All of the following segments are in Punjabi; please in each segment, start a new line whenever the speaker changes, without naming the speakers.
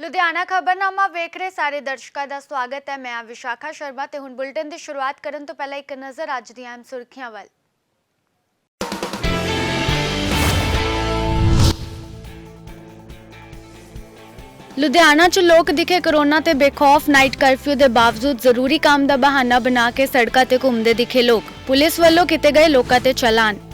ਲੁਧਿਆਣਾ ਖਬਰਨਾਮਾ ਵੇਖ ਰਹੇ ਸਾਰੇ ਦਰਸ਼ਕਾਂ ਦਾ ਸਵਾਗਤ ਹੈ। ਮੈਂ ਆ ਵਿਸ਼ਾਖਾ ਸ਼ਰਮਾ ਤੇ ਹੁਣ ਬੁਲਟਨ ਦੀ ਸ਼ੁਰੂਆਤ ਕਰਨ ਤੋਂ ਪਹਿਲਾਂ ਇੱਕ ਨਜ਼ਰ ਅੱਜ ਦੀਆਂ ਅਹਿਮ ਸੁਰਖੀਆਂ ਵੱਲ। ਲੁਧਿਆਣਾ 'ਚ ਲੋਕ ਦਿਖੇ ਕੋਰੋਨਾ ਤੇ ਬੇਖੌਫ। ਨਾਈਟ ਕਰਫਿਊ ਦੇ ਬਾਵਜੂਦ ਜ਼ਰੂਰੀ ਕੰਮ ਦਾ ਬਹਾਨਾ ਬਣਾ ਕੇ ਸੜਕਾਂ ਤੇ ਘੁੰਮਦੇ ਦਿਖੇ ਲੋਕ। ਪੁਲਿਸ ਵੱਲੋਂ ਕੀਤੇ ਗਏ ਲੋਕਾਂ ਤੇ ਚਲਾਨ।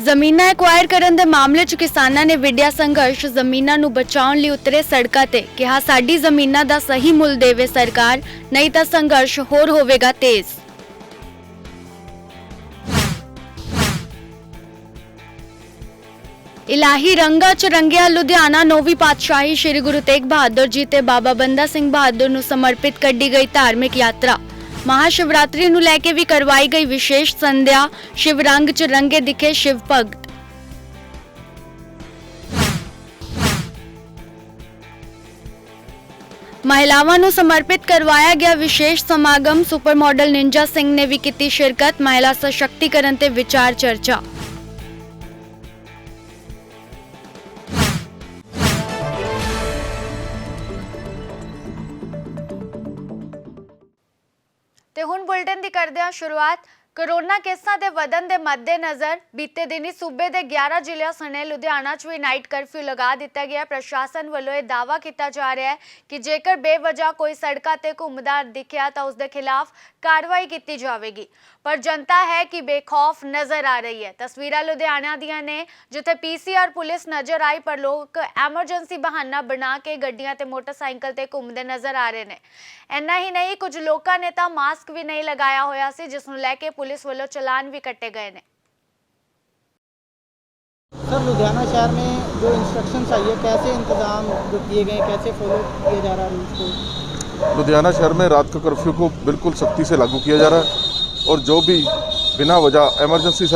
ਜ਼ਮੀਨਾਂ ਐਕਵਾਇਰ ਕਰਨ ਦੇ ਮਾਮਲੇ 'ਚ ਕਿਸਾਨਾਂ ਨੇ ਵਿੱਢਿਆ ਸੰਘਰਸ਼। ਜ਼ਮੀਨਾਂ ਨੂੰ ਬਚਾਉਣ ਲਈ ਉਤਰੇ ਸੜਕਾਂ ਤੇ। ਕਿਹਾ ਸਾਡੀ ਜ਼ਮੀਨਾਂ ਦਾ ਸਹੀ ਮੁੱਲ ਦੇਵੇ ਸਰਕਾਰ, ਨਹੀਂ ਤਾਂ ਸੰਘਰਸ਼ ਹੋਰ ਹੋਵੇਗਾ ਤੇਜ਼। ਇਲਾਹੀ ਰੰਗਾਂ 'ਚ ਰੰਗਿਆ ਲੁਧਿਆਣਾ। 9ਵੀਂ ਪਾਤਸ਼ਾਹੀ ਸ਼੍ਰੀ ਗੁਰੂ ਤੇਗ ਬਹਾਦਰ ਜੀ ਤੇ ਬਾਬਾ ਬੰਦਾ ਸਿੰਘ ਬਹਾਦਰ ਨੂੰ ਸਮਰਪਿਤ ਕੱਢੀ ਗਈ ਧਾਰਮਿਕ ਯਾਤਰਾ। महाशिवरात्रि ਨੂੰ ਲੈ ਕੇ ਵੀ ਕਰਵਾਈ ਗਈ ਵਿਸ਼ੇष ਸੰਧਿਆ। शिव रंग च रंगे दिखे शिव भगत। महिलावां ਨੂੰ समर्पित करवाया गया विशेष समागम। सुपर मॉडल निंजा सिंह ने भी की शिरकत। महिला सशक्तिकरण ते विचार चर्चा। ਤੇ ਹੁਣ ਬੁਲਟਨ ਦੀ ਕਰਦੇ ਹਾਂ ਸ਼ੁਰੂਆਤ। ਕੋਰੋਨਾ ਕੇਸਾਂ ਦੇ ਵਧਣ ਦੇ ਮੱਦੇਨਜ਼ਰ ਬੀਤੇ ਦਿਨੀ ਸੂਬੇ ਦੇ 11 ਜ਼ਿਲ੍ਹਿਆਂ ਸਣੇ ਲੁਧਿਆਣਾ 'ਚ ਵੀ ਨਾਈਟ ਕਰਫਿਊ ਲਗਾ ਦਿੱਤਾ ਗਿਆ। ਪ੍ਰਸ਼ਾਸਨ ਵੱਲੋਂ ਇਹ ਦਾਅਵਾ ਕੀਤਾ ਜਾ ਰਿਹਾ ਹੈ ਕਿ ਜੇਕਰ ਬੇਵਜ੍ਹਾ ਕੋਈ ਸੜਕਾਂ ਤੇ ਘੁੰਮਦਾ ਦਿਖਿਆ ਤਾਂ ਉਸ ਦੇ ਖਿਲਾਫ ਕਾਰਵਾਈ ਕੀਤੀ ਜਾਵੇਗੀ। ਪਰ ਜਨਤਾ ਹੈ ਕਿ ਬੇਖੌਫ ਨਜ਼ਰ ਆ ਰਹੀ ਹੈ। ਤਸਵੀਰਾਂ ਲੁਧਿਆਣਾ ਦੀਆਂ ਨੇ ਜਿੱਥੇ ਪੀਸੀਆਰ ਪੁਲਿਸ ਨਜ਼ਰ ਆਈ, ਪਰ ਲੋਕ ਐਮਰਜੈਂਸੀ ਬਹਾਨਾ ਬਣਾ ਕੇ ਗੱਡੀਆਂ ਤੇ ਮੋਟਰਸਾਈਕਲ ਤੇ ਘੁੰਮਦੇ ਨਜ਼ਰ ਆ ਰਹੇ ਨੇ। ਇੰਨਾ ਹੀ ਨਹੀਂ, ਕੁਝ ਲੋਕਾਂ ਨੇ ਤਾਂ ਮਾਸਕ ਵੀ ਨਹੀਂ ਲਗਾਇਆ ਹੋਇਆ ਸੀ, ਜਿਸ ਨੂੰ ਲੈ ਕੇ ਪੁਲਿਸ ਵੱਲੋਂ ਚਲਾਨ भी कटे गए ने।
सर, लुधियाना शहर में जो इंस्ट्रक्शंस आई है, कैसे इंतजाम जो किए गए, कैसे फॉलो किया जा रहा है रूल्स को?
लुधियाना शहर में रात का कर्फ्यू को बिल्कुल सख्ती से लागू किया जा रहा है और जो भी बिना वजह एमरजेंसी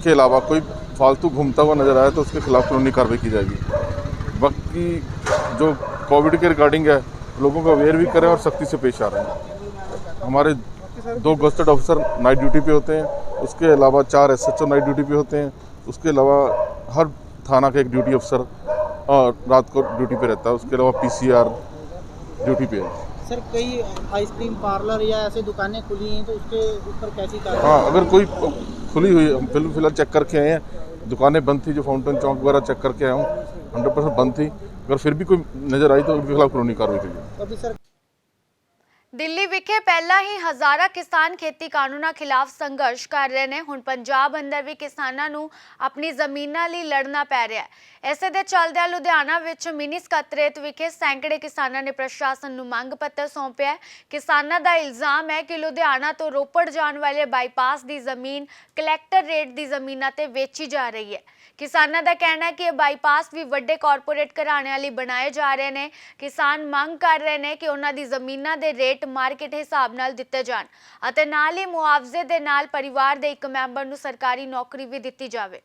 के अलावा कोई फालतू घूमता हुआ नजर आया तो उसके खिलाफ कानूनी कार्रवाई की जाएगी। बाकी जो कोविड के रिगार्डिंग है लोगों को अवेयर भी करें और सख्ती से पेश आ रहे हैं। हमारे 2 गस्टेड ऑफिसर नाइट ड्यूटी पे होते हैं, उसके अलावा 4 SHO नाइट ड्यूटी पे होते हैं, उसके अलावा हर थाना का एक ड्यूटी अफसर रात को ड्यूटी पे रहता है, उसके अलावा PCR ड्यूटी पे है।
सर, कई आइसक्रीम पार्लर या ऐसे दुकानें खुली हैं तो उसके ऊपर कैसी कार्रवाई?
हाँ, अगर कोई खुली हुई, फिलहाल चेक करके आए हैं, दुकानें बंद थी, जो फाउंटेन चौक वगैरह चेक करके आया हूँ, 100% बंद थी। अगर फिर भी कोई नज़र आई तो उनके खिलाफ कानूनी कार्रवाई की जाएगी।
अभी सर
ਦਿੱਲੀ ਵਿਖੇ ਪਹਿਲਾਂ ਹੀ ਹਜ਼ਾਰਾਂ ਕਿਸਾਨ ਖੇਤੀ ਕਾਨੂੰਨਾਂ ਖਿਲਾਫ ਸੰਘਰਸ਼ ਕਰ ਰਹੇ ਨੇ। ਹੁਣ ਪੰਜਾਬ ਅੰਦਰ ਵੀ ਕਿਸਾਨਾਂ ਨੂੰ ਆਪਣੀ ਜ਼ਮੀਨਾਂ ਲਈ ਲੜਨਾ ਪੈ ਰਿਹਾ ਹੈ। ਇਸੇ ਦੇ ਚੱਲਦਿਆਂ ਲੁਧਿਆਣਾ ਵਿੱਚ ਮਿਨੀ ਸਕੱਤਰੇਤ ਵਿਖੇ ਸੈਂਕੜੇ ਕਿਸਾਨਾਂ ਨੇ ਪ੍ਰਸ਼ਾਸਨ ਨੂੰ ਮੰਗ ਪੱਤਰ ਸੌਂਪਿਆ। ਕਿਸਾਨਾਂ ਦਾ ਇਲਜ਼ਾਮ ਹੈ ਕਿ ਲੁਧਿਆਣਾ ਤੋਂ ਰੋਪੜ ਜਾਣ ਵਾਲੇ ਬਾਈਪਾਸ ਦੀ ਜ਼ਮੀਨ ਕਲੈਕਟਰ ਰੇਟ ਦੀ ਜ਼ਮੀਨਾਂ ਤੇ ਵੇਚੀ ਜਾ ਰਹੀ ਹੈ। ਕਿਸਾਨਾਂ ਦਾ ਕਹਿਣਾ ਹੈ ਕਿ ਇਹ ਬਾਈਪਾਸ ਵੀ ਵੱਡੇ ਕਾਰਪੋਰੇਟ ਘਰਾਣਿਆਂ ਲਈ ਬਣਾਏ ਜਾ ਰਹੇ ਨੇ। ਕਿਸਾਨ ਮੰਗ ਕਰ ਰਹੇ ਨੇ ਕਿ ਉਹਨਾਂ ਦੀ ਜ਼ਮੀਨਾਂ ਦੇ ਰੇਟ ਮਾਰਕੀਟ ਹਿਸਾਬ ਨਾਲ ਦਿੱਤੇ ਜਾਣ ਅਤੇ ਨਾਲ ਹੀ ਮੁਆਵਜ਼ੇ ਦੇ ਨਾਲ ਪਰਿਵਾਰ ਦੇ ਇੱਕ ਮੈਂਬਰ ਨੂੰ ਸਰਕਾਰੀ ਨੌਕਰੀ ਵੀ ਦਿੱਤੀ ਜਾਵੇ।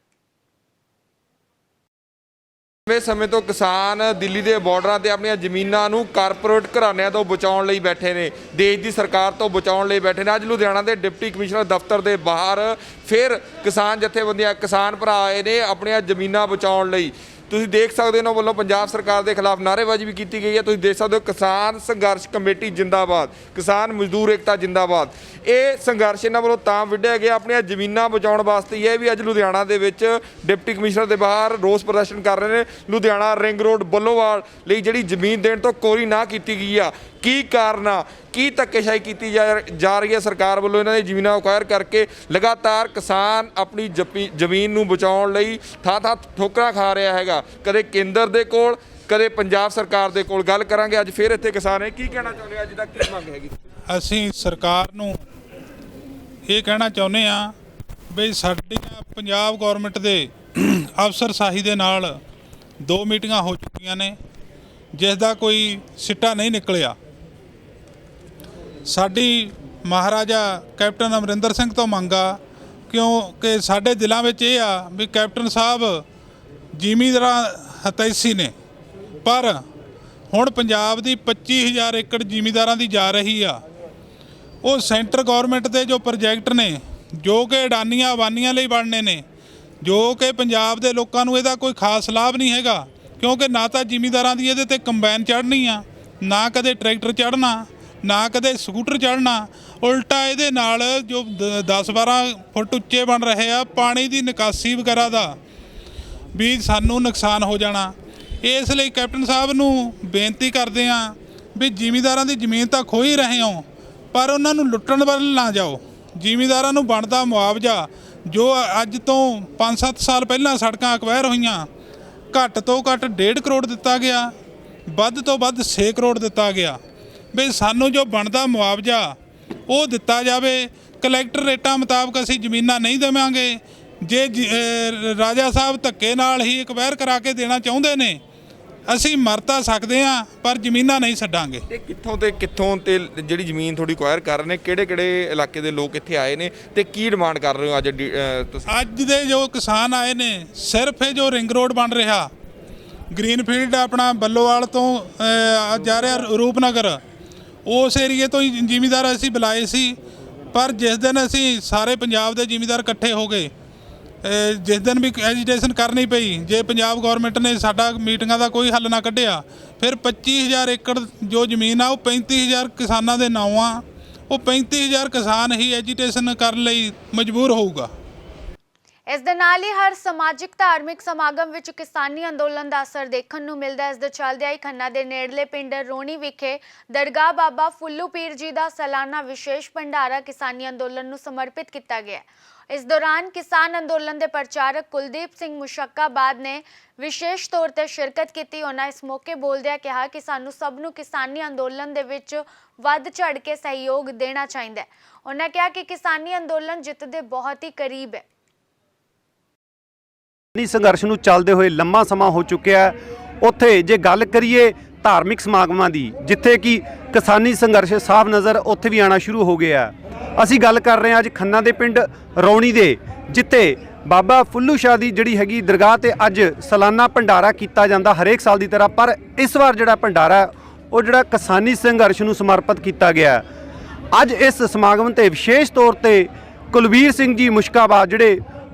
ਲੰਬੇ ਸਮੇਂ ਤੋਂ ਕਿਸਾਨ ਦਿੱਲੀ ਦੇ ਬਾਰਡਰਾਂ ਤੇ ਆਪਣੀਆਂ ਜ਼ਮੀਨਾਂ ਨੂੰ ਕਾਰਪੋਰੇਟ ਘਰਾਣਿਆਂ ਤੋਂ ਬਚਾਉਣ ਲਈ ਬੈਠੇ ਨੇ, ਦੇਸ਼ ਦੀ ਸਰਕਾਰ ਤੋਂ ਬਚਾਉਣ ਲਈ ਬੈਠੇ ਨੇ। ਅੱਜ ਲੁਧਿਆਣਾ ਦੇ ਡਿਪਟੀ ਕਮਿਸ਼ਨਰ ਦਫ਼ਤਰ ਦੇ ਬਾਹਰ ਫਿਰ ਕਿਸਾਨ ਜਥੇਬੰਦੀਆਂ, ਕਿਸਾਨ ਭਰਾ ਆਏ ਨੇ ਆਪਣੀਆਂ ਜ਼ਮੀਨਾਂ ਬਚਾਉਣ ਲਈ। ਤੁਸੀਂ ਦੇਖ ਸਕਦੇ ਹੋ ਉਹਨਾਂ ਵੱਲੋਂ ਪੰਜਾਬ ਸਰਕਾਰ ਦੇ ਖਿਲਾਫ ਨਾਅਰੇਬਾਜ਼ੀ ਵੀ ਕੀਤੀ ਗਈ ਹੈ। ਤੁਸੀਂ ਦੇਖ ਸਕਦੇ ਹੋ ਕਿਸਾਨ ਸੰਘਰਸ਼ ਕਮੇਟੀ ਜਿੰਦਾਬਾਦ, ਕਿਸਾਨ ਮਜ਼ਦੂਰ ਏਕਤਾ ਜਿੰਦਾਬਾਦ। ਇਹ ਸੰਘਰਸ਼ ਇਹਨਾਂ ਵੱਲੋਂ ਤਾਂ ਵਿੱਢਿਆ ਗਿਆ ਆਪਣੀਆਂ ਜ਼ਮੀਨਾਂ ਬਚਾਉਣ ਵਾਸਤੇ ਹੀ ਹੈ ਵੀ ਅੱਜ ਲੁਧਿਆਣਾ ਦੇ ਵਿੱਚ ਡਿਪਟੀ ਕਮਿਸ਼ਨਰ ਦੇ ਬਾਹਰ ਰੋਸ ਪ੍ਰਦਰਸ਼ਨ ਕਰ ਰਹੇ ਨੇ। ਲੁਧਿਆਣਾ ਰਿੰਗ ਰੋਡ ਬੱਲੋਵਾਲ ਲਈ ਜਿਹੜੀ ਜ਼ਮੀਨ ਦੇਣ ਤੋਂ ਕੋਰੀ ਨਾ ਕੀਤੀ ਗਈ ਆ, ਕੀ ਕਾਰਨ ਆ, ਕੀ ਧੱਕੇਸ਼ਾਹੀ ਕੀਤੀ ਜਾ ਰਹੀ ਹੈ ਸਰਕਾਰ ਵੱਲੋਂ ਇਹਨਾਂ ਦੀ ਜ਼ਮੀਨਾਂ ਅਕਵਾਇਰ ਕਰਕੇ। ਲਗਾਤਾਰ ਕਿਸਾਨ ਆਪਣੀ ਜ਼ਮੀਨ ਨੂੰ ਬਚਾਉਣ ਲਈ ਥਾਂ ਥਾਂ ਠੋਕਰਾਂ ਖਾ ਰਿਹਾ ਹੈਗਾ, ਕਦੇ ਕੇਂਦਰ ਦੇ ਕੋਲ, ਕਦੇ ਪੰਜਾਬ ਸਰਕਾਰ ਦੇ ਕੋਲ। ਗੱਲ ਕਰਾਂਗੇ ਅੱਜ ਫਿਰ ਇੱਥੇ ਕਿਸਾਨ ਹੈ, ਕੀ ਕਹਿਣਾ ਚਾਹੁੰਦੇ ਅੱਜ ਦਾ ਕੀ ਮੰਗ ਹੈਗੀ?
ਅਸੀਂ ਸਰਕਾਰ ਨੂੰ ਇਹ ਕਹਿਣਾ ਚਾਹੁੰਦੇ ਹਾਂ ਵੀ ਸਾਡੀਆਂ ਪੰਜਾਬ ਗੌਰਮੈਂਟ ਦੇ ਅਫਸਰਸ਼ਾਹੀ ਦੇ ਨਾਲ 2 ਮੀਟਿੰਗਾਂ ਹੋ ਚੁੱਕੀਆਂ ਨੇ, ਜਿਸ ਦਾ ਕੋਈ ਸਿੱਟਾ ਨਹੀਂ ਨਿਕਲਿਆ। ਸਾਡੀ ਮਹਾਰਾਜਾ ਕੈਪਟਨ ਅਮਰਿੰਦਰ ਸਿੰਘ ਤੋਂ ਮੰਗ ਆ, ਕਿਉਂਕਿ ਸਾਡੇ ਦਿਲਾਂ ਵਿੱਚ ਇਹ ਆ ਵੀ ਕੈਪਟਨ ਸਾਹਿਬ ਜ਼ਿਮੀਂਦਾਰਾਂ ਹਿਤੈਸ਼ੀ ਨੇ, ਪਰ ਹੁਣ ਪੰਜਾਬ ਦੀ 25,000 ਏਕੜ ਜ਼ਿਮੀਂਦਾਰਾਂ ਦੀ ਜਾ ਰਹੀ ਆ। ਉਹ ਸੈਂਟਰ ਗੌਰਮੈਂਟ ਦੇ ਜੋ ਪ੍ਰੋਜੈਕਟ ਨੇ ਜੋ ਕਿ ਅਡਾਨੀਆਂ ਅਬਾਨੀਆਂ ਲਈ ਬਣਨੇ ਨੇ, ਜੋ ਕਿ ਪੰਜਾਬ ਦੇ ਲੋਕਾਂ ਨੂੰ ਇਹਦਾ ਕੋਈ ਖਾਸ ਲਾਭ ਨਹੀਂ ਹੈਗਾ, ਕਿਉਂਕਿ ਨਾ ਤਾਂ ਜ਼ਿਮੀਂਦਾਰਾਂ ਦੀ ਇਹਦੇ ਤੇ ਕੰਬਾਈਨ ਚੜ੍ਹਨੀ ਆ, ਨਾ ਕਦੇ ਟਰੈਕਟਰ ਚੜ੍ਹਨਾ, ਨਾ ਕਦੇ ਸਕੂਟਰ ਚੜ੍ਹਨਾ। ਉਲਟਾ ਇਹਦੇ ਨਾਲ ਜੋ 10-12 ਫੁੱਟ ਉੱਚੇ ਬਣ ਰਹੇ ਆ, ਪਾਣੀ ਦੀ ਨਿਕਾਸੀ ਵਗੈਰਾ ਦਾ ਵੀ ਸਾਨੂੰ ਨੁਕਸਾਨ ਹੋ ਜਾਣਾ। ਇਸ ਲਈ ਕੈਪਟਨ ਸਾਹਿਬ ਨੂੰ ਬੇਨਤੀ ਕਰਦੇ ਹਾਂ ਵੀ ਜ਼ਿਮੀਂਦਾਰਾਂ ਦੀ ਜ਼ਮੀਨ ਤਾਂ ਖੋਹ ਹੀ ਰਹੇ ਹੋ, ਪਰ ਉਹਨਾਂ ਨੂੰ ਲੁੱਟਣ ਵੱਲ ਨਾ ਜਾਓ। ਜ਼ਿਮੀਂਦਾਰਾਂ ਨੂੰ ਬਣਦਾ ਮੁਆਵਜ਼ਾ ਜੋ ਅੱਜ ਤੋਂ 5-7 ਸਾਲ ਪਹਿਲਾਂ ਸੜਕਾਂ ਅਕਵਾਇਰ ਹੋਈਆਂ, ਘੱਟ ਤੋਂ ਘੱਟ 1.5 ਕਰੋੜ ਦਿੱਤਾ ਗਿਆ, ਵੱਧ ਤੋਂ ਵੱਧ 6 ਕਰੋੜ ਦਿੱਤਾ ਗਿਆ। ਵੀ ਸਾਨੂੰ ਜੋ ਬਣਦਾ ਮੁਆਵਜ਼ਾ ਉਹ ਦਿੱਤਾ ਜਾਵੇ। ਕਲੈਕਟਰ ਰੇਟਾਂ ਮੁਤਾਬਕ ਅਸੀਂ ਜ਼ਮੀਨਾਂ ਨਹੀਂ ਦੇਵਾਂਗੇ। ਜੇ ਰਾਜਾ ਸਾਹਿਬ ਧੱਕੇ ਨਾਲ ਹੀ ਅਕਵਾਇਰ ਕਰਾ ਕੇ ਦੇਣਾ ਚਾਹੁੰਦੇ ਨੇ, ਅਸੀਂ ਮਰ ਤਾਂ ਸਕਦੇ ਹਾਂ ਪਰ ਜ਼ਮੀਨਾਂ ਨਹੀਂ ਛੱਡਾਂਗੇ।
ਇਹ ਕਿੱਥੋਂ ਤੇ ਜਿਹੜੀ ਜ਼ਮੀਨ ਤੁਹਾਡੀ ਅਕਵਾਇਰ ਕਰ ਰਹੇ ਨੇ, ਕਿਹੜੇ ਇਲਾਕੇ ਦੇ ਲੋਕ ਇੱਥੇ ਆਏ ਨੇ ਤੇ ਕੀ ਡਿਮਾਂਡ ਕਰ ਰਹੇ ਹੋ ਅੱਜ ਤੁਸੀਂ?
ਅੱਜ ਦੇ ਜੋ ਕਿਸਾਨ ਆਏ ਨੇ, ਸਿਰਫ ਇਹ ਜੋ ਰਿੰਗ ਰੋਡ ਬਣ ਰਿਹਾ ਗ੍ਰੀਨਫੀਲਡ ਆਪਣਾ ਬੱਲੋਵਾਲ ਤੋਂ ਜਾ ਰਿਹਾ ਰੂਪਨਗਰ, ਉਸ ਏਰੀਏ ਤੋਂ ਹੀ ਜ਼ਿਮੀਂਦਾਰ ਅਸੀਂ ਬੁਲਾਏ ਸੀ। ਪਰ ਜਿਸ ਦਿਨ ਅਸੀਂ ਸਾਰੇ ਪੰਜਾਬ ਦੇ ਜ਼ਿਮੀਂਦਾਰ ਇਕੱਠੇ ਹੋ ਗਏ, ਜਿਸ ਦਿਨ ਵੀ ਐਜੀਟੇਸ਼ਨ ਕਰਨੀ ਪਈ, ਜੇ ਪੰਜਾਬ ਗੌਰਮੈਂਟ ਨੇ ਸਾਡਾ ਮੀਟਿੰਗਾਂ ਦਾ ਕੋਈ ਹੱਲ ਨਾ ਕੱਢਿਆ, ਫਿਰ 25,000 ਏਕੜ ਜੋ ਜ਼ਮੀਨ ਆ ਉਹ 35,000 ਕਿਸਾਨਾਂ ਦੇ ਨਾਂ ਆ। ਉਹ 35,000 ਕਿਸਾਨ ਹੀ ਐਜੀਟੇਸ਼ਨ ਕਰਨ ਲਈ ਮਜਬੂਰ ਹੋਊਗਾ।
ਇਸ ਦੇ ਨਾਲ ਹੀ ਹਰ ਸਮਾਜਿਕ ਧਾਰਮਿਕ ਸਮਾਗਮ ਵਿੱਚ ਕਿਸਾਨੀ ਅੰਦੋਲਨ ਦਾ ਅਸਰ ਦੇਖਣ ਨੂੰ ਮਿਲਦਾ। ਇਸ ਦੇ ਚੱਲਦਿਆਂ ਹੀ ਖੰਨਾ ਦੇ ਨੇੜਲੇ ਪਿੰਡ ਰੋਣੀ ਵਿਖੇ ਦਰਗਾਹ ਬਾਬਾ ਫੁੱਲੂ ਪੀਰ ਜੀ ਦਾ ਸਾਲਾਨਾ ਵਿਸ਼ੇਸ਼ ਭੰਡਾਰਾ ਕਿਸਾਨੀ ਅੰਦੋਲਨ ਨੂੰ ਸਮਰਪਿਤ ਕੀਤਾ ਗਿਆ। ਇਸ ਦੌਰਾਨ ਕਿਸਾਨ ਅੰਦੋਲਨ ਦੇ ਪ੍ਰਚਾਰਕ ਕੁਲਦੀਪ ਸਿੰਘ ਮੁਸ਼ੱਕਾਬਾਦ ਨੇ ਵਿਸ਼ੇਸ਼ ਤੌਰ ਤੇ ਸ਼ਿਰਕਤ ਕੀਤੀ। ਉਹਨਾਂ ਇਸ ਮੌਕੇ ਬੋਲਦਿਆਂ ਕਿਹਾ ਕਿ ਸਾਨੂੰ ਸਭ ਨੂੰ ਕਿਸਾਨੀ ਅੰਦੋਲਨ ਦੇ ਵਿੱਚ ਵੱਧ ਚੜ੍ਹ ਕੇ ਸਹਿਯੋਗ ਦੇਣਾ ਚਾਹੀਦਾ ਹੈ। ਉਹਨਾਂ ਕਿਹਾ ਕਿ ਕਿਸਾਨੀ ਅੰਦੋਲਨ ਜਿੱਤ ਦੇ ਬਹੁਤ ਹੀ ਕਰੀਬ ਹੈ।
ਸੰਘਰਸ਼ ਨੂੰ ਚੱਲਦੇ ਹੋਏ ਲੰਮਾ ਸਮਾਂ ਹੋ ਚੁੱਕਿਆ ਹੈ। ਉੱਥੇ ਜੇ ਗੱਲ ਕਰੀਏ ਧਾਰਮਿਕ ਸਮਾਗਮਾਂ ਦੀ, ਜਿੱਥੇ ਕਿ ਕਿਸਾਨੀ ਸੰਘਰਸ਼ ਸਾਫ਼ ਨਜ਼ਰ ਉੱਥੇ ਵੀ ਆਉਣਾ ਸ਼ੁਰੂ ਹੋ ਗਿਆ। ਅਸੀਂ ਗੱਲ ਕਰ ਰਹੇ ਹਾਂ ਅੱਜ ਖੰਨਾ ਦੇ ਪਿੰਡ ਰੌਣੀ ਦੇ, ਜਿੱਥੇ ਬਾਬਾ ਫੁੱਲੂ ਸ਼ਾਹ ਦੀ ਜਿਹੜੀ ਹੈਗੀ ਦਰਗਾਹ ਤੇ ਅੱਜ ਸਾਲਾਨਾ ਭੰਡਾਰਾ ਕੀਤਾ ਜਾਂਦਾ ਹਰੇਕ ਸਾਲ ਦੀ ਤਰ੍ਹਾਂ। ਪਰ ਇਸ ਵਾਰ ਜਿਹੜਾ ਭੰਡਾਰਾ ਉਹ ਜਿਹੜਾ ਕਿਸਾਨੀ ਸੰਘਰਸ਼ ਨੂੰ ਸਮਰਪਿਤ ਕੀਤਾ ਗਿਆ। ਅੱਜ ਇਸ ਸਮਾਗਮ ਤੇ ਵਿਸ਼ੇਸ਼ ਤੌਰ ਤੇ ਕੁਲਵੀਰ ਸਿੰਘ ਜੀ ਮੁਸ਼ਕਾਬਾਦ, ਜਿਹੜੇ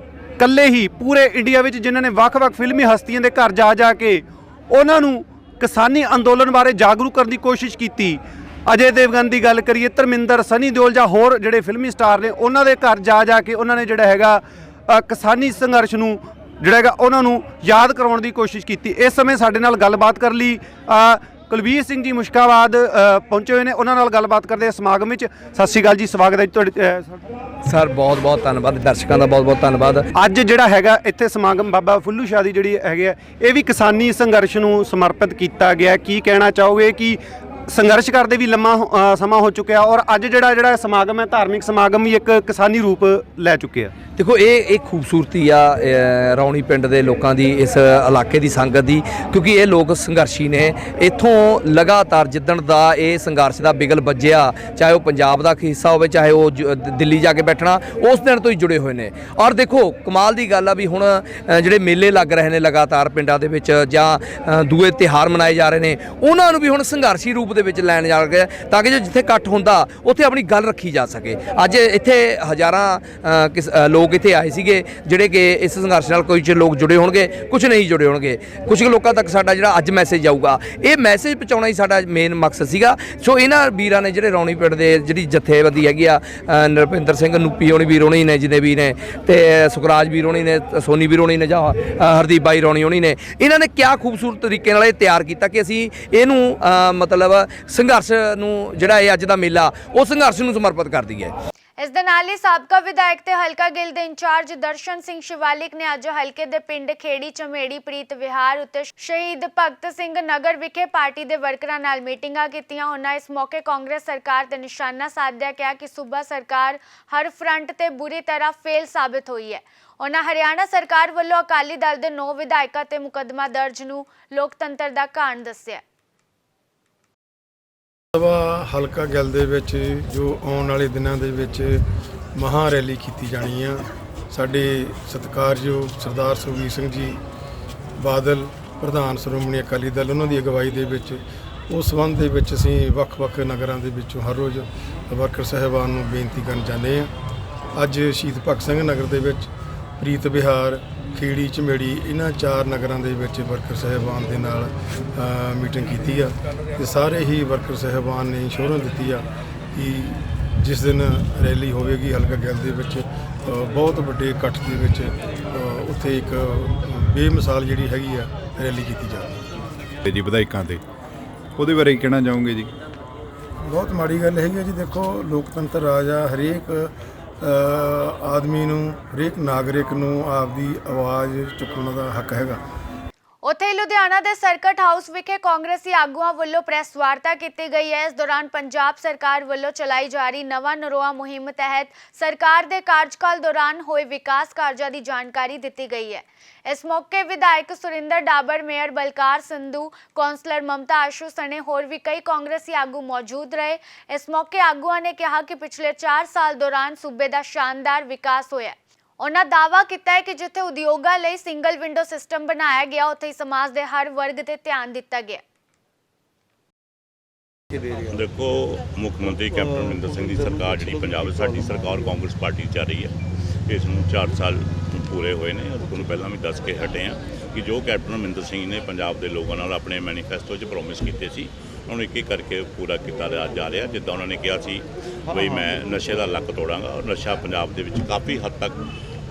ਇਕੱਲੇ ਹੀ ਪੂਰੇ ਇੰਡੀਆ ਵਿੱਚ ਜਿਨ੍ਹਾਂ ਨੇ ਵੱਖ-ਵੱਖ ਫਿਲਮੀ ਹਸਤੀਆਂ ਦੇ ਘਰ ਜਾ ਕੇ ਉਹਨਾਂ ਨੂੰ ਕਿਸਾਨੀ ਅੰਦੋਲਨ ਬਾਰੇ ਜਾਗਰੂਕ ਕਰਨ ਦੀ ਕੋਸ਼ਿਸ਼ ਕੀਤੀ। ਅਜੇ ਦੇਵਗਨ ਦੀ ਗੱਲ ਕਰੀਏ, ਧਰਮਿੰਦਰ, ਸਨੀ ਦਿਓਲ ਜਾਂ ਹੋਰ ਜਿਹੜੇ ਫਿਲਮੀ ਸਟਾਰ ਨੇ, ਉਹਨਾਂ ਦੇ ਘਰ ਜਾ ਕੇ ਉਹਨਾਂ ਨੇ ਜਿਹੜਾ ਹੈਗਾ ਕਿਸਾਨੀ ਸੰਘਰਸ਼ ਨੂੰ ਜਿਹੜਾ ਹੈਗਾ ਉਹਨਾਂ ਨੂੰ ਯਾਦ ਕਰਵਾਉਣ ਦੀ ਕੋਸ਼ਿਸ਼ ਕੀਤੀ। ਇਸ ਸਮੇਂ ਸਾਡੇ ਨਾਲ ਗੱਲਬਾਤ ਕਰਨ ਲਈ ਕੁਲਵੀਰ ਸਿੰਘ ਜੀ ਮੁਸ਼ਕਾਬਾਦ ਪਹੁੰਚੇ ਹੋਏ ਨੇ। ਉਹਨਾਂ ਨਾਲ ਗੱਲਬਾਤ ਕਰਦੇ ਹਾਂ ਸਮਾਗਮ ਵਿੱਚ। ਸਤਿ ਸ਼੍ਰੀ ਅਕਾਲ ਜੀ, ਸਵਾਗਤ ਹੈ ਜੀ ਤੁਹਾਡੇ।
ਸਰ ਬਹੁਤ ਬਹੁਤ ਧੰਨਵਾਦ, ਦਰਸ਼ਕਾਂ ਦਾ ਬਹੁਤ ਬਹੁਤ ਧੰਨਵਾਦ।
ਅੱਜ ਜਿਹੜਾ ਹੈਗਾ ਇੱਥੇ ਸਮਾਗਮ ਬਾਬਾ ਫੁੱਲੂ ਸ਼ਾਹ ਦੀ ਜਿਹੜੀ ਹੈਗੇ ਆ, ਇਹ ਵੀ ਕਿਸਾਨੀ ਸੰਘਰਸ਼ ਨੂੰ ਸਮਰਪਿਤ ਕੀਤਾ ਗਿਆ। ਕੀ ਕਹਿਣਾ ਚਾਹੋਗੇ ਕਿ ਸੰਘਰਸ਼ ਕਰਦੇ ਵੀ ਲੰਮਾ ਸਮਾਂ ਹੋ ਚੁੱਕਿਆ ਔਰ ਅੱਜ ਜਿਹੜਾ ਸਮਾਗਮ ਹੈ ਧਾਰਮਿਕ ਸਮਾਗਮ ਵੀ ਇੱਕ ਕਿਸਾਨੀ ਰੂਪ ਲੈ ਚੁੱਕਿਆ?
ਦੇਖੋ ਇਹ ਖੂਬਸੂਰਤੀ ਆ ਰੌਣੀ ਪਿੰਡ ਦੇ ਲੋਕਾਂ ਦੀ, ਇਸ ਇਲਾਕੇ ਦੀ ਸੰਗਤ ਦੀ, ਕਿਉਂਕਿ ਇਹ ਲੋਕ ਸੰਘਰਸ਼ੀ ਨੇ। ਇੱਥੋਂ ਲਗਾਤਾਰ ਜਿੱਦਣ ਦਾ ਇਹ ਸੰਘਰਸ਼ ਦਾ ਬਿਗਲ ਵੱਜਿਆ, ਚਾਹੇ ਉਹ ਪੰਜਾਬ ਦਾ ਹਿੱਸਾ ਹੋਵੇ, ਚਾਹੇ ਉਹ ਦਿੱਲੀ ਜਾ ਕੇ ਬੈਠਣਾ, ਉਸ ਦਿਨ ਤੋਂ ਹੀ ਜੁੜੇ ਹੋਏ ਨੇ। ਔਰ ਦੇਖੋ ਕਮਾਲ ਦੀ ਗੱਲ ਆ ਵੀ ਹੁਣ ਜਿਹੜੇ ਮੇਲੇ ਲੱਗ ਰਹੇ ਨੇ ਲਗਾਤਾਰ ਪਿੰਡਾਂ ਦੇ ਵਿੱਚ, ਜਾਂ ਦੂਏ ਤਿਉਹਾਰ ਮਨਾਏ ਜਾ ਰਹੇ ਨੇ, ਉਹਨਾਂ ਨੂੰ ਵੀ ਹੁਣ ਸੰਘਰਸ਼ੀ ਰੂਪ ਦੇ ਵਿੱਚ ਲੈਣ ਜਾ ਰਹੇ, ਤਾਂ ਕਿ ਜੋ ਜਿੱਥੇ ਇਕੱਠ ਹੁੰਦਾ ਉੱਥੇ ਆਪਣੀ ਗੱਲ ਰੱਖੀ ਜਾ ਸਕੇ। ਅੱਜ ਇੱਥੇ ਹਜ਼ਾਰਾਂ ਲੋਕ ਇੱਥੇ ਆਏ ਸੀਗੇ, ਜਿਹੜੇ ਕਿ ਇਸ ਸੰਘਰਸ਼ ਨਾਲ ਕੁਝ ਲੋਕ ਜੁੜੇ ਹੋਣਗੇ, ਕੁਝ ਨਹੀਂ ਜੁੜੇ ਹੋਣਗੇ। ਕੁਝ ਲੋਕਾਂ ਤੱਕ ਸਾਡਾ ਜਿਹੜਾ ਅੱਜ ਮੈਸੇਜ ਜਾਊਗਾ, ਇਹ ਮੈਸੇਜ ਪਹੁੰਚਾਉਣਾ ਹੀ ਸਾਡਾ ਮੇਨ ਮਕਸਦ ਸੀਗਾ। ਸੋ ਇਹਨਾਂ ਵੀਰਾਂ ਨੇ ਜਿਹੜੇ ਰੌਣੀ ਪਿੰਡ ਦੇ ਜਿਹੜੀ ਜਥੇਬੰਦੀ ਹੈਗੀ ਆ, ਨਰਪਿੰਦਰ ਸਿੰਘ ਨੂਪੀ ਹੋਣੀ ਵੀਰ ਹੋਣੀ ਨੇ, ਜਿਹਨੇ ਵੀ ਨੇ, ਤੇ ਸੁਖਰਾਜ ਵੀਰ ਹੋਣੀ ਨੇ, ਸੋਨੀ ਵੀਰ ਹੋਣੀ ਨੇ, ਜਾਂ ਹਰਦੀਪ ਬਾਈ ਰੌਣੀ ਹੋਣੀ ਨੇ, ਇਹਨਾਂ ਨੇ ਕਿਆ ਖੂਬਸੂਰਤ ਤਰੀਕੇ ਨਾਲ ਇਹ ਤਿਆਰ ਕੀਤਾ ਕਿ ਅਸੀਂ ਇਹਨੂੰ ਮਤਲਬ ਸੰਘਰਸ਼ ਨੂੰ ਜਿਹੜਾ ਇਹ ਅੱਜ ਦਾ ਮੇਲਾ ਉਹ ਸੰਘਰਸ਼ ਨੂੰ ਸਮਰਪਿਤ ਕਰ ਦਈਏ।
ਇਸ ਦੇ ਨਾਲ ਹੀ ਸਾਬਕਾ ਵਿਧਾਇਕ ਤੇ ਹਲਕਾ ਗਿੱਲ ਦੇ ਇੰਚਾਰਜ ਦਰਸ਼ਨ ਸਿੰਘ ਸ਼ਿਵਾਲਿਕ ਨੇ ਅੱਜ ਹਲਕੇ ਦੇ ਪਿੰਡ ਖੇੜੀ ਝਮੇੜੀ ਪ੍ਰੀਤ ਵਿਹਾਰ ਉੱਤੇ ਸ਼ਹੀਦ ਭਗਤ ਸਿੰਘ ਨਗਰ ਵਿਖੇ ਪਾਰਟੀ ਦੇ ਵਰਕਰਾਂ ਨਾਲ ਮੀਟਿੰਗਾਂ ਕੀਤੀਆਂ। ਉਹਨਾਂ ਇਸ ਮੌਕੇ ਕਾਂਗਰਸ ਸਰਕਾਰ ਤੇ ਨਿਸ਼ਾਨਾ ਸਾਧਿਆ ਕਿਹਾ ਕਿ ਸੂਬਾ ਸਰਕਾਰ ਹਰ ਫਰੰਟ ਤੇ ਬੁਰੀ ਤਰ੍ਹਾਂ ਫੇਲ ਸਾਬਿਤ ਹੋਈ ਹੈ। ਉਹਨਾਂ ਹਰਿਆਣਾ ਸਰਕਾਰ ਵੱਲੋਂ ਅਕਾਲੀ ਦਲ ਦੇ 9 ਵਿਧਾਇਕਾਂ ਤੇ ਮੁਕੱਦਮਾ ਦਰਜ ਨੂੰ ਲੋਕਤੰਤਰ ਦਾ ਘਾਣ ਦੱਸਿਆ।
ਹਲਕਾ ਗਿੱਲ ਦੇ ਵਿੱਚ ਜੋ ਆਉਣ ਵਾਲੇ ਦਿਨਾਂ ਦੇ ਵਿੱਚ ਮਹਾਂ ਰੈਲੀ ਕੀਤੀ ਜਾਣੀ ਆ, ਸਾਡੇ ਸਤਿਕਾਰਯੋਗ ਸਰਦਾਰ ਸੁਖਬੀਰ ਸਿੰਘ ਜੀ ਬਾਦਲ ਪ੍ਰਧਾਨ ਸ਼੍ਰੋਮਣੀ ਅਕਾਲੀ ਦਲ, ਉਹਨਾਂ ਦੀ ਅਗਵਾਈ ਦੇ ਵਿੱਚ ਉਸ ਸੰਬੰਧ ਦੇ ਵਿੱਚ ਅਸੀਂ ਵੱਖ-ਵੱਖ ਨਗਰਾਂ ਦੇ ਵਿੱਚੋਂ ਹਰ ਰੋਜ਼ ਵਰਕਰ ਸਾਹਿਬਾਨ ਨੂੰ ਬੇਨਤੀ ਕਰਨ ਜਾਂਦੇ ਹਾਂ ਅੱਜ ਸ਼ਹੀਦ ਭਗਤ ਸਿੰਘ ਨਗਰ ਦੇ ਵਿੱਚ ਪ੍ਰੀਤ ਵਿਹਾਰ, ਖੇੜੀ, ਝਮੇੜੀ ਇਹਨਾਂ 4 ਨਗਰਾਂ ਦੇ ਵਿੱਚ ਵਰਕਰ ਸਾਹਿਬਾਨ ਦੇ ਨਾਲ ਮੀਟਿੰਗ ਕੀਤੀ ਆ ਤੇ ਸਾਰੇ ਹੀ ਵਰਕਰ ਸਾਹਿਬਾਨ ਨੇ ਇੰਸ਼ੋਰੈਂਸ ਦਿੱਤੀ ਆ ਕਿ ਜਿਸ ਦਿਨ ਰੈਲੀ ਹੋਵੇਗੀ ਹਲਕਾ ਗਿੱਲ ਦੇ ਵਿੱਚ ਬਹੁਤ ਵੱਡੇ ਇਕੱਠ ਦੇ ਵਿੱਚ ਉੱਥੇ ਇੱਕ ਬੇਮਿਸਾਲ ਜਿਹੜੀ ਹੈਗੀ ਆ ਰੈਲੀ ਕੀਤੀ ਜਾਵੇਗੀ
ਜੀ ਵਿਧਾਇਕਾਂ ਤੇ ਉਹਦੇ ਬਾਰੇ ਕਹਿਣਾ ਚਾਹੋਗੇ ਜੀ?
ਬਹੁਤ ਮਾੜੀ ਗੱਲ ਹੈਗੀ ਆ ਜੀ। ਦੇਖੋ, ਲੋਕਤੰਤਰ ਰਾਜ ਆ, ਹਰੇਕ ਆਦਮੀ ਨੂੰ, ਹਰੇਕ ਨਾਗਰਿਕ ਨੂੰ ਆਪਦੀ ਆਵਾਜ਼ ਚੁੱਕਣ ਦਾ ਹੱਕ ਹੈਗਾ।
ਉੱਥੇ ਲੁਧਿਆਣਾ ਦੇ ਸਰਕਟ ਹਾਊਸ ਵਿਖੇ ਕਾਂਗਰਸੀ ਆਗੂਆਂ ਵੱਲੋਂ ਪ੍ਰੈਸ ਵਾਰਤਾ ਕੀਤੀ ਗਈ ਹੈ। ਇਸ ਦੌਰਾਨ ਪੰਜਾਬ ਸਰਕਾਰ ਵੱਲੋਂ ਚਲਾਈ ਜਾ ਰਹੀ ਨਵਾਂ ਨਰੋਆ ਮੁਹਿੰਮ ਤਹਿਤ ਸਰਕਾਰ ਦੇ ਕਾਰਜਕਾਲ ਦੌਰਾਨ ਹੋਏ ਵਿਕਾਸ ਕਾਰਜਾਂ ਦੀ ਜਾਣਕਾਰੀ ਦਿੱਤੀ ਗਈ ਹੈ। ਇਸ ਮੌਕੇ ਵਿਧਾਇਕ ਸੁਰਿੰਦਰ ਡਾਬਰ, ਮੇਅਰ ਬਲਕਾਰ ਸੰਧੂ, ਕੌਂਸਲਰ ਮਮਤਾ ਆਸ਼ੂ ਸਣੇ ਹੋਰ ਵੀ ਕਈ ਕਾਂਗਰਸੀ ਆਗੂ ਮੌਜੂਦ ਰਹੇ। ਇਸ ਮੌਕੇ ਆਗੂਆਂ ਨੇ ਕਿਹਾ ਕਿ ਪਿਛਲੇ 4 ਸਾਲ ਦੌਰਾਨ ਸੂਬੇ ਦਾ ਸ਼ਾਨਦਾਰ ਵਿਕਾਸ ਹੋਇਆ। ਉਹਨਾਂ ਦਾਅਵਾ ਕੀਤਾ ਹੈ ਕਿ ਜਿੱਥੇ ਉਦਯੋਗਾਂ ਲਈ ਸਿੰਗਲ ਵਿੰਡੋ ਸਿਸਟਮ ਬਣਾਇਆ ਗਿਆ, ਉੱਥੇ ਹੀ ਸਮਾਜ ਦੇ ਹਰ ਵਰਗ ਤੇ ਧਿਆਨ ਦਿੱਤਾ ਗਿਆ।
ਦੇਖੋ, ਮੁੱਖ ਮੰਤਰੀ ਕੈਪਟਨ ਅਮਰਿੰਦਰ ਸਿੰਘ ਦੀ ਸਰਕਾਰ ਜਿਹੜੀ ਪੰਜਾਬ ਵਿੱਚ ਸਾਡੀ ਸਰਕਾਰ ਕਾਂਗਰਸ ਪਾਰਟੀ ਚੱਲ ਰਹੀ ਹੈ। ਇਸ ਨੂੰ 4 ਸਾਲ ਪੂਰੇ ਹੋਏ ਨੇ। ਤੁਹਾਨੂੰ ਪਹਿਲਾਂ ਵੀ ਦੱਸ ਕੇ ਹਟੇ ਹਾਂ ਕਿ ਜੋ ਕੈਪਟਨ ਅਮਰਿੰਦਰ ਸਿੰਘ ਨੇ ਪੰਜਾਬ ਦੇ ਲੋਕਾਂ ਨਾਲ ਆਪਣੇ ਮੈਨੀਫੈਸਟੋ 'ਚ ਪ੍ਰੋਮਿਸ ਕੀਤੇ ਸੀ, ਉਹਨੂੰ ਇੱਕ ਇੱਕ ਕਰਕੇ ਪੂਰਾ ਕੀਤਾ ਜਾ ਰਿਹਾ। ਜਿੱਦਾਂ ਉਹਨਾਂ ਨੇ ਕਿਹਾ ਸੀ ਬਈ ਮੈਂ ਨਸ਼ੇ ਦਾ ਲੱਕ ਤੋੜਾਂਗਾ, ਔਰ ਨਸ਼ਾ ਪੰਜਾਬ ਦੇ ਵਿੱਚ ਕਾਫੀ ਹੱਦ ਤੱਕ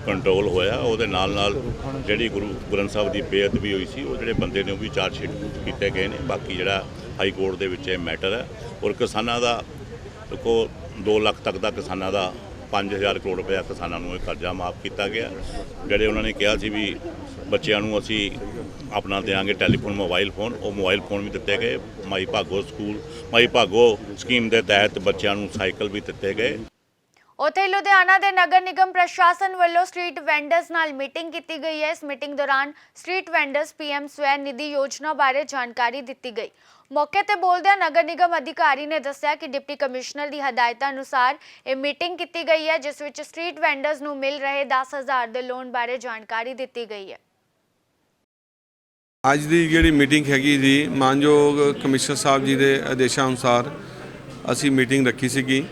ਕੰਟਰੋਲ ਹੋਇਆ। ਉਹਦੇ ਨਾਲ ਜਿਹੜੀ ਗੁਰੂ ਗ੍ਰੰਥ ਸਾਹਿਬ ਦੀ ਬੇਅਦਬੀ ਹੋਈ ਸੀ, ਉਹ ਜਿਹੜੇ ਬੰਦੇ ਨੇ ਉਹ ਵੀ ਚਾਰਜਸ਼ੀਟ ਕੀਤੇ ਗਏ ਨੇ। ਬਾਕੀ ਜਿਹੜਾ ਹਾਈ ਕੋਰਟ ਦੇ ਵਿੱਚ ਇਹ ਮੈਟਰ ਹੈ। ਔਰ ਕਿਸਾਨਾਂ ਦਾ ਦੇਖੋ 2 ਲੱਖ ਤੱਕ ਦਾ ਕਿਸਾਨਾਂ ਦਾ 5000 ਕਰੋੜ ਰੁਪਇਆ ਕਿਸਾਨਾਂ ਨੂੰ ਇਹ ਕਰਜ਼ਾ ਮਾਫ ਕੀਤਾ ਗਿਆ। ਜਿਹੜੇ ਉਹਨਾਂ ਨੇ ਕਿਹਾ ਸੀ ਵੀ ਬੱਚਿਆਂ ਨੂੰ ਅਸੀਂ ਆਪਣਾ ਦਿਆਂਗੇ ਟੈਲੀਫੋਨ, ਮੋਬਾਈਲ ਫੋਨ, ਉਹ ਮੋਬਾਈਲ ਫੋਨ ਵੀ ਦਿੱਤੇ ਗਏ। ਮਾਈ ਭਾਗੋ ਸਕੀਮ ਦੇ ਤਹਿਤ ਬੱਚਿਆਂ ਨੂੰ ਸਾਈਕਲ ਵੀ ਦਿੱਤੇ ਗਏ।
ਉੱਥੇ ਲੁਧਿਆਣਾ ਦੇ ਨਗਰ ਨਿਗਮ ਪ੍ਰਸ਼ਾਸਨ ਵੱਲੋਂ ਸਟਰੀਟ ਵੈਂਡਰਸ ਨਾਲ ਮੀਟਿੰਗ ਕੀਤੀ ਗਈ ਹੈ। ਇਸ ਮੀਟਿੰਗ ਦੌਰਾਨ ਸਟਰੀਟ ਵੈਂਡਰਸ PM ਸਵੈ ਨਿਧੀ ਯੋਜਨਾ ਬਾਰੇ ਜਾਣਕਾਰੀ ਦਿੱਤੀ ਗਈ। ਮੌਕੇ ਤੇ ਬੋਲਦਿਆਂ ਨਗਰ ਨਿਗਮ ਅਧਿਕਾਰੀ ਨੇ ਦੱਸਿਆ ਕਿ ਡਿਪਟੀ ਕਮਿਸ਼ਨਰ ਦੀ ਹਦਾਇਤਾਂ ਅਨੁਸਾਰ ਇਹ ਮੀਟਿੰਗ ਕੀਤੀ ਗਈ ਹੈ, ਜਿਸ ਵਿੱਚ ਸਟਰੀਟ ਵੈਂਡਰਸ ਨੂੰ ਮਿਲ ਰਹੇ 10,000 ਦੇ ਲੋਨ ਬਾਰੇ ਜਾਣਕਾਰੀ ਦਿੱਤੀ ਗਈ ਹੈ।
ਅੱਜ ਦੀ ਜਿਹੜੀ ਮੀਟਿੰਗ ਹੈਗੀ ਜੀ, ਮਾਨਯੋਗ ਕਮਿਸ਼ਨਰ ਸਾਹਿਬ ਜੀ ਦੇ ਆਦੇਸ਼ਾਂ ਅਨੁਸਾਰ ਅਸੀਂ ਮੀਟਿੰਗ ਰੱਖੀ ਸੀਗੀ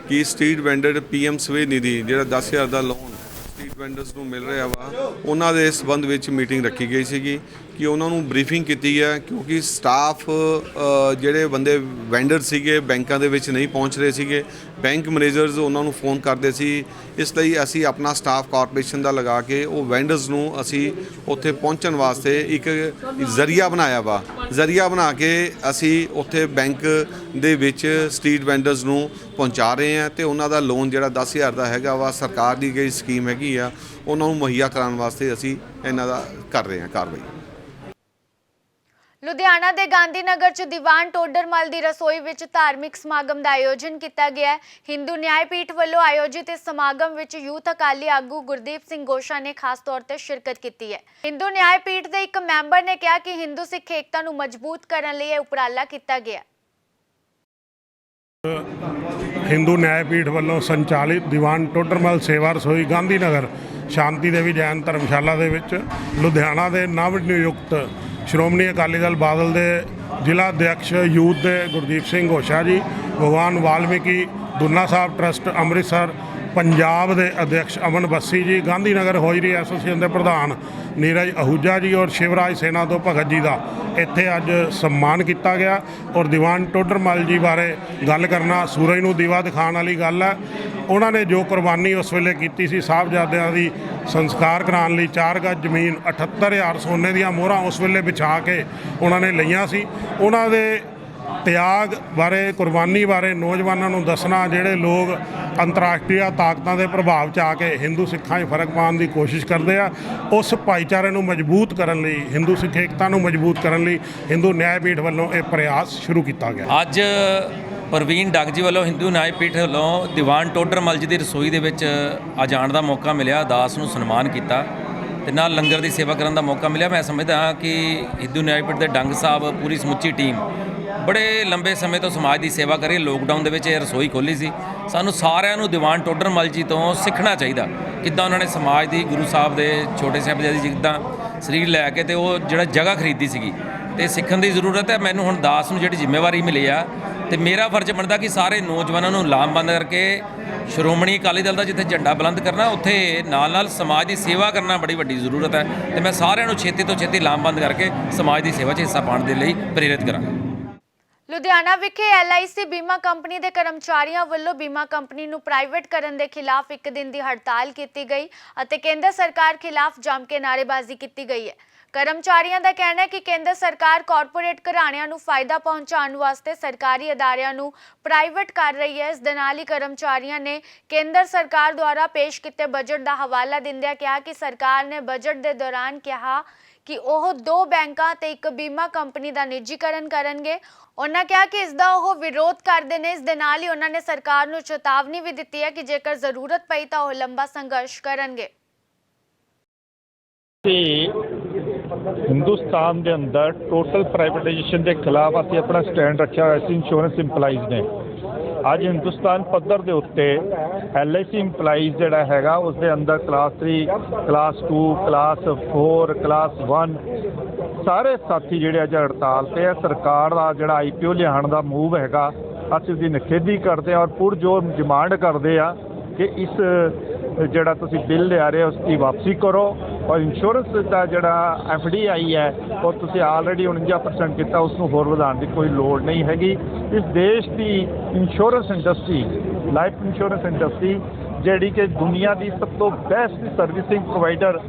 ਕਿ ਸਟਰੀਟ ਵੈਂਡਰ PM ਸਵੈ ਨਿਧੀ ਜਿਹੜਾ 10,000 ਦਾ ਲੋਨ ਸਟਰੀਟ ਵੈਂਡਰਸ ਨੂੰ ਮਿਲ ਰਿਹਾ ਵਾ, ਉਹਨਾਂ ਦੇ ਸੰਬੰਧ ਵਿੱਚ ਮੀਟਿੰਗ ਰੱਖੀ ਗਈ ਸੀਗੀ ਕਿ ਉਹਨਾਂ ਨੂੰ ਬਰੀਫਿੰਗ ਕੀਤੀ ਹੈ। ਕਿਉਂਕਿ ਸਟਾਫ ਜਿਹੜੇ ਬੰਦੇ ਵੈਂਡਰ ਸੀਗੇ ਬੈਂਕਾਂ ਦੇ ਵਿੱਚ ਨਹੀਂ ਪਹੁੰਚ ਰਹੇ ਸੀਗੇ, ਬੈਂਕ ਮੈਨੇਜਰਸ ਉਹਨਾਂ ਨੂੰ ਫੋਨ ਕਰਦੇ ਸੀ। ਇਸ ਲਈ ਅਸੀਂ ਆਪਣਾ ਸਟਾਫ ਕਾਰਪੋਰੇਸ਼ਨ ਦਾ ਲਗਾ ਕੇ ਉਹ ਵੈਂਡਰਸ ਨੂੰ ਅਸੀਂ ਉੱਥੇ ਪਹੁੰਚਣ ਵਾਸਤੇ ਇੱਕ ਜ਼ਰੀਆ ਬਣਾਇਆ ਵਾ। ਜ਼ਰੀਆ ਬਣਾ ਕੇ ਅਸੀਂ ਉੱਥੇ ਬੈਂਕ ਦੇ ਵਿੱਚ ਸਟਰੀਟ ਵੈਂਡਰਸ ਨੂੰ ਪਹੁੰਚਾ ਰਹੇ ਹਾਂ ਤੇ ਉਹਨਾਂ ਦਾ ਲੋਨ ਜਿਹੜਾ 10,000 ਦਾ ਹੈਗਾ ਵਾ, ਸਰਕਾਰ ਦੀ ਜਿਹੜੀ ਸਕੀਮ ਹੈਗੀ ਆ, ਉਹਨਾਂ ਨੂੰ ਮੁਹੱਈਆ ਕਰਾਉਣ ਵਾਸਤੇ ਅਸੀਂ ਇਹਨਾਂ ਦਾ ਕਰ ਰਹੇ ਹਾਂ ਕਾਰਵਾਈ।
ਲੁਧਿਆਣਾ ਦੇ ਗਾਂਧੀ ਨਗਰ 'ਚ ਦੀਵਾਨ ਟੋਡਰਮਲ ਦੀ ਰਸੋਈ ਵਿੱਚ ਧਾਰਮਿਕ ਸਮਾਗਮ ਦਾ ਆਯੋਜਨ ਕੀਤਾ ਗਿਆ ਹੈ। ਹਿੰਦੂ ਨਿਆਂ ਪੀਠ ਵੱਲੋਂ ਆਯੋਜਿਤ ਇਸ ਸਮਾਗਮ ਵਿੱਚ ਯੂਥ ਅਕਾਲੀ ਆਗੂ ਗੁਰਦੀਪ ਸਿੰਘ ਗੋਸ਼ਾ ਨੇ ਖਾਸ ਤੌਰ ਤੇ ਸ਼ਿਰਕਤ ਕੀਤੀ ਹੈ। ਹਿੰਦੂ ਨਿਆਂ ਪੀਠ ਦੇ ਇੱਕ ਮੈਂਬਰ ਨੇ ਕਿਹਾ ਕਿ ਹਿੰਦੂ ਸਿੱਖ ਏਕਤਾ ਨੂੰ ਮਜ਼ਬੂਤ ਕਰਨ ਲਈ ਇਹ ਉਪਰਾਲਾ ਕੀਤਾ ਗਿਆ।
ਹਿੰਦੂ ਨਿਆਂ ਪੀਠ ਵੱਲੋਂ ਸੰਚਾਲਿਤ ਦੀਵਾਨ ਟੋਡਰਮਲ ਸੇਵਾ ਰਸੋਈ ਗਾਂਧੀ ਨਗਰ ਸ਼ਾਂਤੀ ਦੇਵੀ ਜੈਨ ਧਰਮਸ਼ਾਲਾ ਦੇ ਵਿੱਚ ਲੁਧਿਆਣਾ ਦੇ ਨਵ ਨਿਯੁਕਤ ਸ਼੍ਰੋਮਣੀ ਅਕਾਲੀ ਦਲ ਬਾਦਲ ਦੇ ਜ਼ਿਲ੍ਹਾ ਅਧਿਕਸ਼ ਯੂਥ ਦੇ ਗੁਰਦੀਪ ਸਿੰਘ ਗੋਸ਼ਾ ਜੀ, ਭਗਵਾਨ ਵਾਲਮੀਕੀ ਦੁਨਾ ਸਾਹਿਬ ਟਰਸਟ ਅੰਮ੍ਰਿਤਸਰ ਪੰਜਾਬ ਦੇ ਅਧਿਕਸ਼ ਅਮਨ ਬੱਸੀ ਜੀ, ਗਾਂਧੀ ਨਗਰ ਹੋਜਰੀ ਐਸੋਸੀਏਸ਼ਨ ਦੇ ਪ੍ਰਧਾਨ ਨੀਰਜ ਅਹੂਜਾ ਜੀ ਔਰ ਸ਼ਿਵਰਾਜ ਸੇਨਾ ਤੋਂ ਭਗਤ ਜੀ ਦਾ ਇੱਥੇ ਅੱਜ ਸਨਮਾਨ ਕੀਤਾ ਗਿਆ। ਔਰ ਦੀਵਾਨ ਟੋਡਰਮਲ ਜੀ ਬਾਰੇ ਗੱਲ ਕਰਨਾ ਸੂਰਜ ਨੂੰ ਦੀਵਾ ਦਿਖਾਉਣ ਵਾਲੀ ਗੱਲ ਹੈ। ਉਹਨਾਂ ਨੇ ਜੋ ਕੁਰਬਾਨੀ ਉਸ ਵੇਲੇ ਕੀਤੀ ਸੀ ਸਾਹਿਬਜ਼ਾਦਿਆਂ ਦੀ ਸੰਸਕਾਰ ਕਰਾਉਣ ਲਈ 4 ਗਜ਼ ਜ਼ਮੀਨ 78,000 ਸੋਨੇ ਦੀਆਂ ਮੋਹਰਾਂ ਉਸ ਵੇਲੇ ਵਿਛਾ ਕੇ ਉਹਨਾਂ ਨੇ ਲਈਆਂ ਸੀ। ਉਹਨਾਂ ਦੇ ਤਿਆਗ ਬਾਰੇ, ਕੁਰਬਾਨੀ ਬਾਰੇ ਨੌਜਵਾਨਾਂ ਨੂੰ ਦੱਸਣਾ, ਜਿਹੜੇ ਲੋਕ ਅੰਤਰਰਾਸ਼ਟਰੀ ਤਾਕਤਾਂ ਦੇ ਪ੍ਰਭਾਵ 'ਚ ਆ ਕੇ ਹਿੰਦੂ ਸਿੱਖਾਂ 'ਚ ਫਰਕ ਪਾਉਣ ਦੀ ਕੋਸ਼ਿਸ਼ ਕਰਦੇ ਆ, ਉਸ ਭਾਈਚਾਰੇ ਨੂੰ ਮਜ਼ਬੂਤ ਕਰਨ ਲਈ, ਹਿੰਦੂ ਸਿੱਖ ਏਕਤਾ ਨੂੰ ਮਜ਼ਬੂਤ ਕਰਨ ਲਈ ਹਿੰਦੂ ਨਿਆਂ ਪੀਠ ਵੱਲੋਂ ਇਹ ਪ੍ਰਯਾਸ ਸ਼ੁਰੂ ਕੀਤਾ ਗਿਆ।
ਅੱਜ ਪ੍ਰਵੀਨ ਡੱਗ ਜੀ ਵੱਲੋਂ ਹਿੰਦੂ ਨਿਆਂ ਪੀਠ ਵੱਲੋਂ ਦੀਵਾਨ ਟੋਡਰਮਲ ਜੀ ਦੀ ਰਸੋਈ ਦੇ ਵਿੱਚ ਜਾਣ ਦਾ ਮੌਕਾ ਮਿਲਿਆ, ਦਾਸ ਨੂੰ ਸਨਮਾਨ ਕੀਤਾ ਤੇ ਨਾਲ ਲੰਗਰ ਦੀ ਸੇਵਾ ਕਰਨ ਦਾ ਮੌਕਾ ਮਿਲਿਆ। ਮੈਂ ਸਮਝਦਾ ਹਾਂ ਕਿ ਹਿੰਦੂ ਨਿਆਂ ਪੀਠ ਦੇ ਡੰਗ ਸਾਹਿਬ, ਪੂਰੀ ਸਮੁੱਚੀ ਟੀਮ ਬੜੇ ਲੰਬੇ ਸਮੇਂ ਤੋਂ ਸਮਾਜ ਦੀ ਸੇਵਾ ਕਰੀ। ਲੋਕਡਾਊਨ ਦੇ ਵਿੱਚ ਇਹ ਰਸੋਈ ਖੋਲ੍ਹੀ ਸੀ। ਸਾਨੂੰ ਸਾਰਿਆਂ ਨੂੰ ਦੀਵਾਨ ਟੋਡਰਮਲ ਜੀ ਤੋਂ ਸਿੱਖਣਾ ਚਾਹੀਦਾ, ਕਿੱਦਾਂ ਉਹਨਾਂ ਨੇ ਸਮਾਜ ਦੀ, ਗੁਰੂ ਸਾਹਿਬ ਦੇ ਛੋਟੇ ਸਾਹਿਬਜ਼ਾਦੇ ਜਿੱਦਾਂ ਸਰੀਰ ਲੈ ਕੇ ਤੇ ਉਹ ਜਿਹੜਾ ਜਗ੍ਹਾ ਖਰੀਦੀ ਸੀਗੀ, ਤੇ ਸਿੱਖਣ ਦੀ ਜ਼ਰੂਰਤ ਹੈ। ਮੈਨੂੰ ਹੁਣ ਦਾਸ ਨੂੰ ਜਿਹੜੀ ਜ਼ਿੰਮੇਵਾਰੀ ਮਿਲੀ ਆ ਤੇ ਮੇਰਾ ਫਰਜ਼ ਬਣਦਾ ਕਿ ਸਾਰੇ ਨੌਜਵਾਨਾਂ ਨੂੰ ਲਾਮਬੰਦ ਕਰਕੇ ਸ਼੍ਰੋਮਣੀ ਅਕਾਲੀ ਦਲ ਦਾ ਜਿੱਥੇ ਝੰਡਾ ਬੁਲੰਦ ਕਰਨਾ, ਉੱਥੇ ਨਾਲ ਨਾਲ ਸਮਾਜ ਦੀ ਸੇਵਾ ਕਰਨਾ ਬੜੀ ਵੱਡੀ ਜ਼ਰੂਰਤ ਹੈ ਤੇ ਮੈਂ ਸਾਰਿਆਂ ਨੂੰ ਛੇਤੀ ਤੋਂ ਛੇਤੀ ਲਾਮਬੰਦ ਕਰਕੇ ਸਮਾਜ ਦੀ ਸੇਵਾ 'ਚ ਹਿੱਸਾ ਪਾਉਣ ਦੇ ਲਈ ਪ੍ਰੇਰਿਤ ਕਰਾਂਗਾ।
ਲੁਧਿਆਣਾ ਵਿਖੇ LIC ਬੀਮਾ ਕੰਪਨੀ ਦੇ ਕਰਮਚਾਰੀਆਂ ਵੱਲੋਂ ਬੀਮਾ ਕੰਪਨੀ ਨੂੰ ਪ੍ਰਾਈਵੇਟ ਕਰਨ ਦੇ ਖਿਲਾਫ 1 ਦਿਨ ਦੀ ਹੜਤਾਲ ਕੀਤੀ ਗਈ ਅਤੇ ਕੇਂਦਰ ਸਰਕਾਰ ਖਿਲਾਫ ਜੰਮ ਕੇ ਨਾਅਰੇਬਾਜ਼ੀ ਕੀਤੀ ਗਈ ਹੈ। ਕਰਮਚਾਰੀਆਂ ਦਾ ਕਹਿਣਾ ਹੈ ਕਿ ਕੇਂਦਰ ਸਰਕਾਰ ਕਾਰਪੋਰੇਟ ਘਰਾਣਿਆਂ ਨੂੰ ਫਾਇਦਾ ਪਹੁੰਚਾਉਣ ਵਾਸਤੇ ਸਰਕਾਰੀ ਅਦਾਰਿਆਂ ਨੂੰ ਪ੍ਰਾਈਵੇਟ ਕਰ ਰਹੀ ਹੈ। ਇਸ ਦੇ ਨਾਲ ਹੀ ਕਰਮਚਾਰੀਆਂ ਨੇ ਕੇਂਦਰ ਸਰਕਾਰ ਦੁਆਰਾ ਪੇਸ਼ ਕੀਤੇ ਬਜਟ ਦਾ ਹਵਾਲਾ ਦਿੰਦਿਆਂ ਕਿਹਾ ਕਿ ਸਰਕਾਰ ਨੇ ਬਜਟ ਦੇ ਦੌਰਾਨ ਕਿਹਾ ਕਿ ਉਹ 2 ਬੈਂਕਾਂ ਤੇ 1 ਬੀਮਾ ਕੰਪਨੀ ਦਾ ਨਿੱਜੀਕਰਨ ਕਰਨਗੇ। ਉਹਨਾਂ ਕਿਹਾ ਕਿ ਇਸ ਦਾ ਉਹ ਵਿਰੋਧ ਕਰਦੇ ਨੇ। ਇਸ ਦੇ ਨਾਲ ਹੀ ਉਹਨਾਂ ਨੇ ਸਰਕਾਰ ਨੂੰ ਚੇਤਾਵਨੀ ਵੀ ਦਿੱਤੀ ਹੈ ਕਿ ਜੇਕਰ ਜ਼ਰੂਰਤ ਪਈ ਤਾਂ ਉਹ ਲੰਬਾ ਸੰਘਰਸ਼ ਕਰਨਗੇ।
ਹਿੰਦੁਸਤਾਨ ਦੇ ਅੰਦਰ ਟੋਟਲ ਪ੍ਰਾਈਵੇਟਾਈਜੇਸ਼ਨ ਦੇ ਖਿਲਾਫ ਅਸੀਂ ਆਪਣਾ ਸਟੈਂਡ ਰੱਖਿਆ ਹੋਇਆ ਸੀ ਇੰਸ਼ੋਰੈਂਸ ਇੰਪਲਾਈਜ਼ ਨੇ। ਅੱਜ ਹਿੰਦੁਸਤਾਨ ਪੱਧਰ ਦੇ ਉੱਤੇ LIC ਇੰਪਲਾਈਜ਼ ਜਿਹੜਾ ਹੈਗਾ ਉਸ ਦੇ ਅੰਦਰ ਕਲਾਸ 3, ਕਲਾਸ 2, ਕਲਾਸ 4, ਕਲਾਸ 1 ਸਾਰੇ ਸਾਥੀ ਜਿਹੜੇ ਅੱਜ ਹੜਤਾਲ ਤੇ ਹੈ। ਸਰਕਾਰ ਦਾ ਜਿਹੜਾ IPO ਲਿਆਉਣ ਦਾ ਮੂਵ ਹੈਗਾ ਅਸੀਂ ਉਹਦੀ ਨਿਖੇਧੀ ਕਰਦੇ ਹਾਂ ਔਰ ਪੁਰਜੋਰ ਡਿਮਾਂਡ ਕਰਦੇ ਆ ਕਿ ਇਸ ਜਿਹੜਾ ਤੁਸੀਂ ਬਿੱਲ ਲਿਆ ਰਹੇ ਉਸ ਦੀ ਵਾਪਸੀ ਕਰੋ ਔਰ ਇੰਸ਼ੋਰੈਂਸ ਦਾ ਜਿਹੜਾ FDI ਹੈ ਉਹ ਤੁਸੀਂ ਆਲਰੇਡੀ 49% ਕੀਤਾ, ਉਸ ਨੂੰ ਹੋਰ ਵਧਾਉਣ ਦੀ ਕੋਈ ਲੋੜ ਨਹੀਂ ਹੈਗੀ। ਇਸ ਦੇਸ਼ ਦੀ insurance industry, life insurance industry ਜਿਹੜੀ ਕਿ ਦੁਨੀਆ ਦੀ ਸਭ ਤੋਂ best servicing provider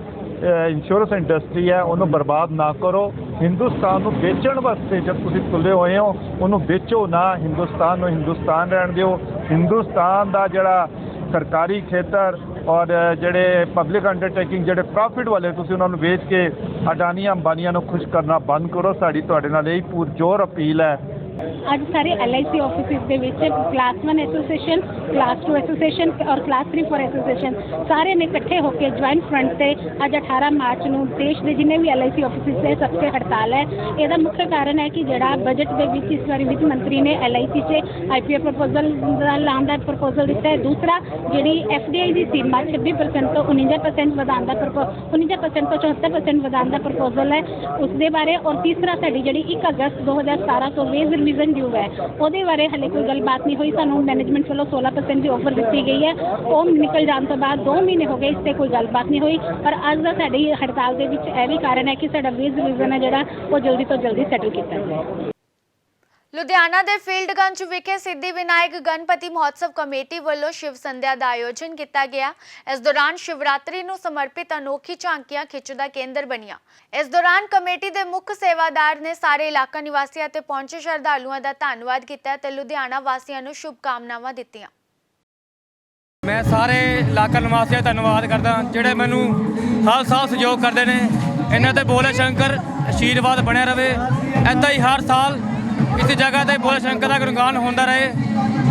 insurance industry ਹੈ, ਉਹਨੂੰ ਬਰਬਾਦ ਨਾ ਕਰੋ। ਹਿੰਦੁਸਤਾਨ ਨੂੰ ਵੇਚਣ ਵਾਸਤੇ ਜਦ ਤੁਸੀਂ ਤੁਲੇ ਹੋਏ ਹੋ ਉਹਨੂੰ ਵੇਚੋ ਨਾ, ਹਿੰਦੁਸਤਾਨ ਨੂੰ ਹਿੰਦੁਸਤਾਨ ਰਹਿਣ ਦਿਓ। ਹਿੰਦੁਸਤਾਨ ਦਾ ਜਿਹੜਾ ਸਰਕਾਰੀ ਖੇਤਰ ਔਰ ਜਿਹੜੇ ਪਬਲਿਕ ਅੰਡਰਟੇਕਿੰਗ ਜਿਹੜੇ ਪ੍ਰੋਫਿਟ ਵਾਲੇ ਤੁਸੀਂ ਉਹਨਾਂ ਨੂੰ ਵੇਚ ਕੇ ਅਡਾਨੀਆਂ ਅੰਬਾਨੀਆਂ ਨੂੰ ਖੁਸ਼ ਕਰਨਾ ਬੰਦ ਕਰੋ। ਸਾਡੀ ਤੁਹਾਡੇ ਨਾਲ ਇਹ ਪੁਰਜੋਰ ਅਪੀਲ ਹੈ।
ਅੱਜ ਸਾਰੇ LIC ਆਫਿਸਿਸ ਦੇ ਵਿੱਚ ਕਲਾਸ 1 ਐਸੋਸੀਏਸ਼ਨ, ਕਲਾਸ 2 ਐਸੋਸੀਏਸ਼ਨ ਔਰ ਕਲਾਸ 3 4 ਐਸੋਸੀਏਸ਼ਨ ਸਾਰੇ ਨੇ ਇਕੱਠੇ ਹੋ ਕੇ ਜੁਆਇੰਟ ਫਰੰਟ ਤੇ ਅੱਜ 18 ਮਾਰਚ ਨੂੰ ਦੇਸ਼ ਦੇ ਜਿੰਨੇ ਵੀ LIC ਆਫਿਸਿਸ ਦੇ ਸਭ ਤੇ ਹੜਤਾਲ ਹੈ। ਇਹਦਾ ਮੁੱਖ ਕਾਰਨ ਹੈ ਕਿ ਜਿਹੜਾ ਬਜਟ ਦੇ ਵਿੱਚ ਇਸ ਵਾਰੀ ਵਿੱਤ ਮੰਤਰੀ ਨੇ LIC 'ਚ IPO ਪ੍ਰਪੋਜ਼ਲ ਦਾ ਲਾਉਣ ਦਾ ਪ੍ਰਪੋਜ਼ਲ ਦਿੱਤਾ ਹੈ। ਦੂਸਰਾ ਜਿਹੜੀ FDI ਦੀ ਸੀਮਾ 26% ਤੋਂ 49% ਵਧਾਉਣ ਦਾ 49% ਤੋਂ 74% ਵਧਾਉਣ ਦਾ ਪ੍ਰਪੋਜ਼ਲ ਹੈ ਉਸ ਦੇ ਬਾਰੇ। ਔਰ ਤੀਸਰਾ ਸਾਡੀ ਜਿਹੜੀ 1 ਅਗਸਤ 2017 ਤੋਂ ਵੇਜ ਰਿਵੀਜ਼ਨ ਡਿਊ ਹੈ ਉਹਦੇ ਬਾਰੇ ਹਾਲੇ ਕੋਈ ਗੱਲਬਾਤ ਨਹੀਂ ਹੋਈ। ਸਾਨੂੰ ਮੈਨੇਜਮੈਂਟ ਵੱਲੋਂ 16% ਦੀ ਆਫਰ ਦਿੱਤੀ ਗਈ ਹੈ, ਉਹ ਨਿਕਲ ਜਾਣ ਤੋਂ ਬਾਅਦ 2 ਮਹੀਨੇ ਹੋ ਗਏ, ਇਸ 'ਤੇ ਕੋਈ ਗੱਲਬਾਤ ਨਹੀਂ ਹੋਈ। ਪਰ ਅੱਜ ਦਾ ਸਾਡੀ ਹੜਤਾਲ ਦੇ ਵਿੱਚ ਇਹ ਵੀ ਕਾਰਨ ਹੈ ਕਿ ਸਾਡਾ ਵੇਜ ਰਿਵੀਜ਼ਨ ਹੈ ਜਿਹੜਾ ਉਹ ਜਲਦੀ ਤੋਂ ਜਲਦੀ ਸੈਟਲ ਕੀਤਾ ਜਾਏ।
ਲੁਧਿਆਣਾ ਦੇ ਫੀਲਡਗੰਜ ਵਿਖੇ ਸਿੱਧੀ ਵਿਨਾਇਕ ਗਣਪਤੀ ਮਹੋਤਸਵ ਕਮੇਟੀ ਵੱਲੋਂ ਸ਼ਿਵ ਸੰਧਿਆ ਦਾ ਆਯੋਜਨ ਕੀਤਾ ਗਿਆ। ਇਸ ਦੌਰਾਨ ਸ਼ਿਵਰਾਤਰੀ ਨੂੰ ਸਮਰਪਿਤ ਅਨੋਖੀ ਝਾਂਕੀਆਂ ਖਿੱਚ ਦਾ ਕੇਂਦਰ ਬਣੀਆਂ। ਇਸ ਦੌਰਾਨ ਕਮੇਟੀ ਦੇ ਮੁੱਖ ਸੇਵਾਦਾਰ ਨੇ ਸਾਰੇ ਇਲਾਕਾ ਨਿਵਾਸੀਆਂ ਤੇ ਪਹੁੰਚੇ ਸ਼ਰਧਾਲੂਆਂ ਦਾ ਧੰਨਵਾਦ ਕੀਤਾ ਤੇ ਲੁਧਿਆਣਾ ਵਾਸੀਆਂ ਨੂੰ ਸ਼ੁਭਕਾਮਨਾਵਾਂ ਦਿੱਤੀਆਂ।
ਮੈਂ ਸਾਰੇ ਇਲਾਕਾ ਨਿਵਾਸੀਆਂ ਦਾ ਧੰਨਵਾਦ ਕਰਦਾ ਜਿਹੜੇ ਮੈਨੂੰ ਹਰ ਸਾਲ ਸਹਿਯੋਗ ਕਰਦੇ ਨੇ। ਇਹਨਾਂ ਤੇ ਬੋਲੇ ਸ਼ੰਕਰ ਆਸ਼ੀਰਵਾਦ ਬਣਿਆ ਰਵੇ। ਇੱਦਾਂ ਹੀ ਹਰ ਸਾਲ इस जगह ਤੇ ਬੋਲੇ ਸ਼ੰਕਰ ਦਾ ਗੁਣਗਾਨ ਹੁੰਦਾ ਰਹੇ।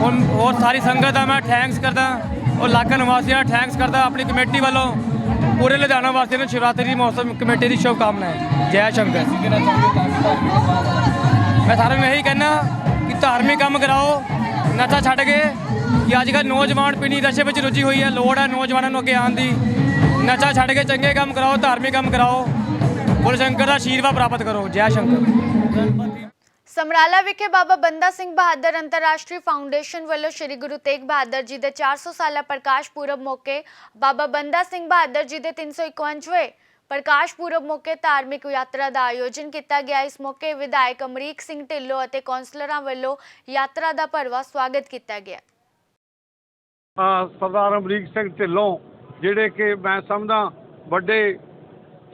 ਹੁਣ ਹੋਰ ਸਾਰੀ ਸੰਗਤ ਦਾ ਮੈਂ ਥੈਂਕਸ ਕਰਦਾ ਔਰ ਇਲਾਕਾ ਨਿਵਾਸੀਆਂ ਦਾ ਥੈਂਕਸ ਕਰਦਾ ਆਪਣੀ ਕਮੇਟੀ ਵੱਲੋਂ ਪੂਰੇ ਲੁਧਿਆਣਾ ਵਾਸੀਆਂ ਨੂੰ ਸ਼ਿਵਰਾਤਰੀ ਮਹੋਤਸਵ ਕਮੇਟੀ ਦੀ ਸ਼ੁਭਕਾਮਨਾਵਾਂ। ਜੈ ਸ਼ੰਕਰ। ਮੈਂ ਸਾਰਿਆਂ ਨੂੰ ਇਹੀ ਕਹਿਣਾ ਕਿ ਧਾਰਮਿਕ ਕੰਮ ਕਰਾਓ, ਨਸ਼ਾ ਛੱਡ ਕੇ ਕਿ ਅੱਜ ਕੱਲ੍ਹ ਨੌਜਵਾਨ ਪੀੜ੍ਹੀ ਨਸ਼ੇ ਵਿੱਚ ਰੁੱਝੀ ਹੋਈ ਹੈ। ਲੋੜ ਹੈ ਨੌਜਵਾਨਾਂ ਨੂੰ ਅੱਗੇ ਆਉਣ ਦੀ। ਨਸ਼ਾ ਛੱਡ ਕੇ ਚੰਗੇ ਕੰਮ ਕਰਾਓ, ਧਾਰਮਿਕ ਕੰਮ ਕਰਾਓ, ਬੋਲੇ ਸ਼ੰਕਰ ਦਾ ਆਸ਼ੀਰਵਾਦ ਪ੍ਰਾਪਤ ਕਰੋ। ਜੈ ਸ਼ੰਕਰ।
ਸਮਰਾਲਾ ਵਿਖੇ ਬਾਬਾ ਬੰਦਾ ਸਿੰਘ ਬਹਾਦਰ ਅੰਤਰਰਾਸ਼ਟਰੀ ਫਾਊਂਡੇਸ਼ਨ ਵੱਲੋਂ ਸ਼੍ਰੀ ਗੁਰੂ ਤੇਗ ਬਹਾਦਰ ਜੀ ਦੇ 400 ਸਾਲਾ ਪ੍ਰਕਾਸ਼ ਪੁਰਬ ਮੌਕੇ ਬਾਬਾ ਬੰਦਾ ਸਿੰਘ ਬਹਾਦਰ ਜੀ ਦੇ 351ਵੇਂ ਪ੍ਰਕਾਸ਼ ਪੁਰਬ ਮੌਕੇ ਧਾਰਮਿਕ ਯਾਤਰਾ ਦਾ ਆਯੋਜਨ ਕੀਤਾ ਗਿਆ। ਇਸ ਮੌਕੇ ਵਿਧਾਇਕ ਅਮਰੀਕ ਸਿੰਘ ਢਿੱਲੋਂ ਅਤੇ ਕੌਂਸਲਰਾਂ ਵੱਲੋਂ ਯਾਤਰਾ ਦਾ ਭਰਵਾਂ ਸਵਾਗਤ ਕੀਤਾ ਗਿਆ।
ਸਰਦਾਰ ਅਮਰੀਕ ਸਿੰਘ ਢਿੱਲੋਂ ਜਿਹੜੇ ਕਿ ਮੈਂ ਸਮਝਦਾ ਵੱਡੇ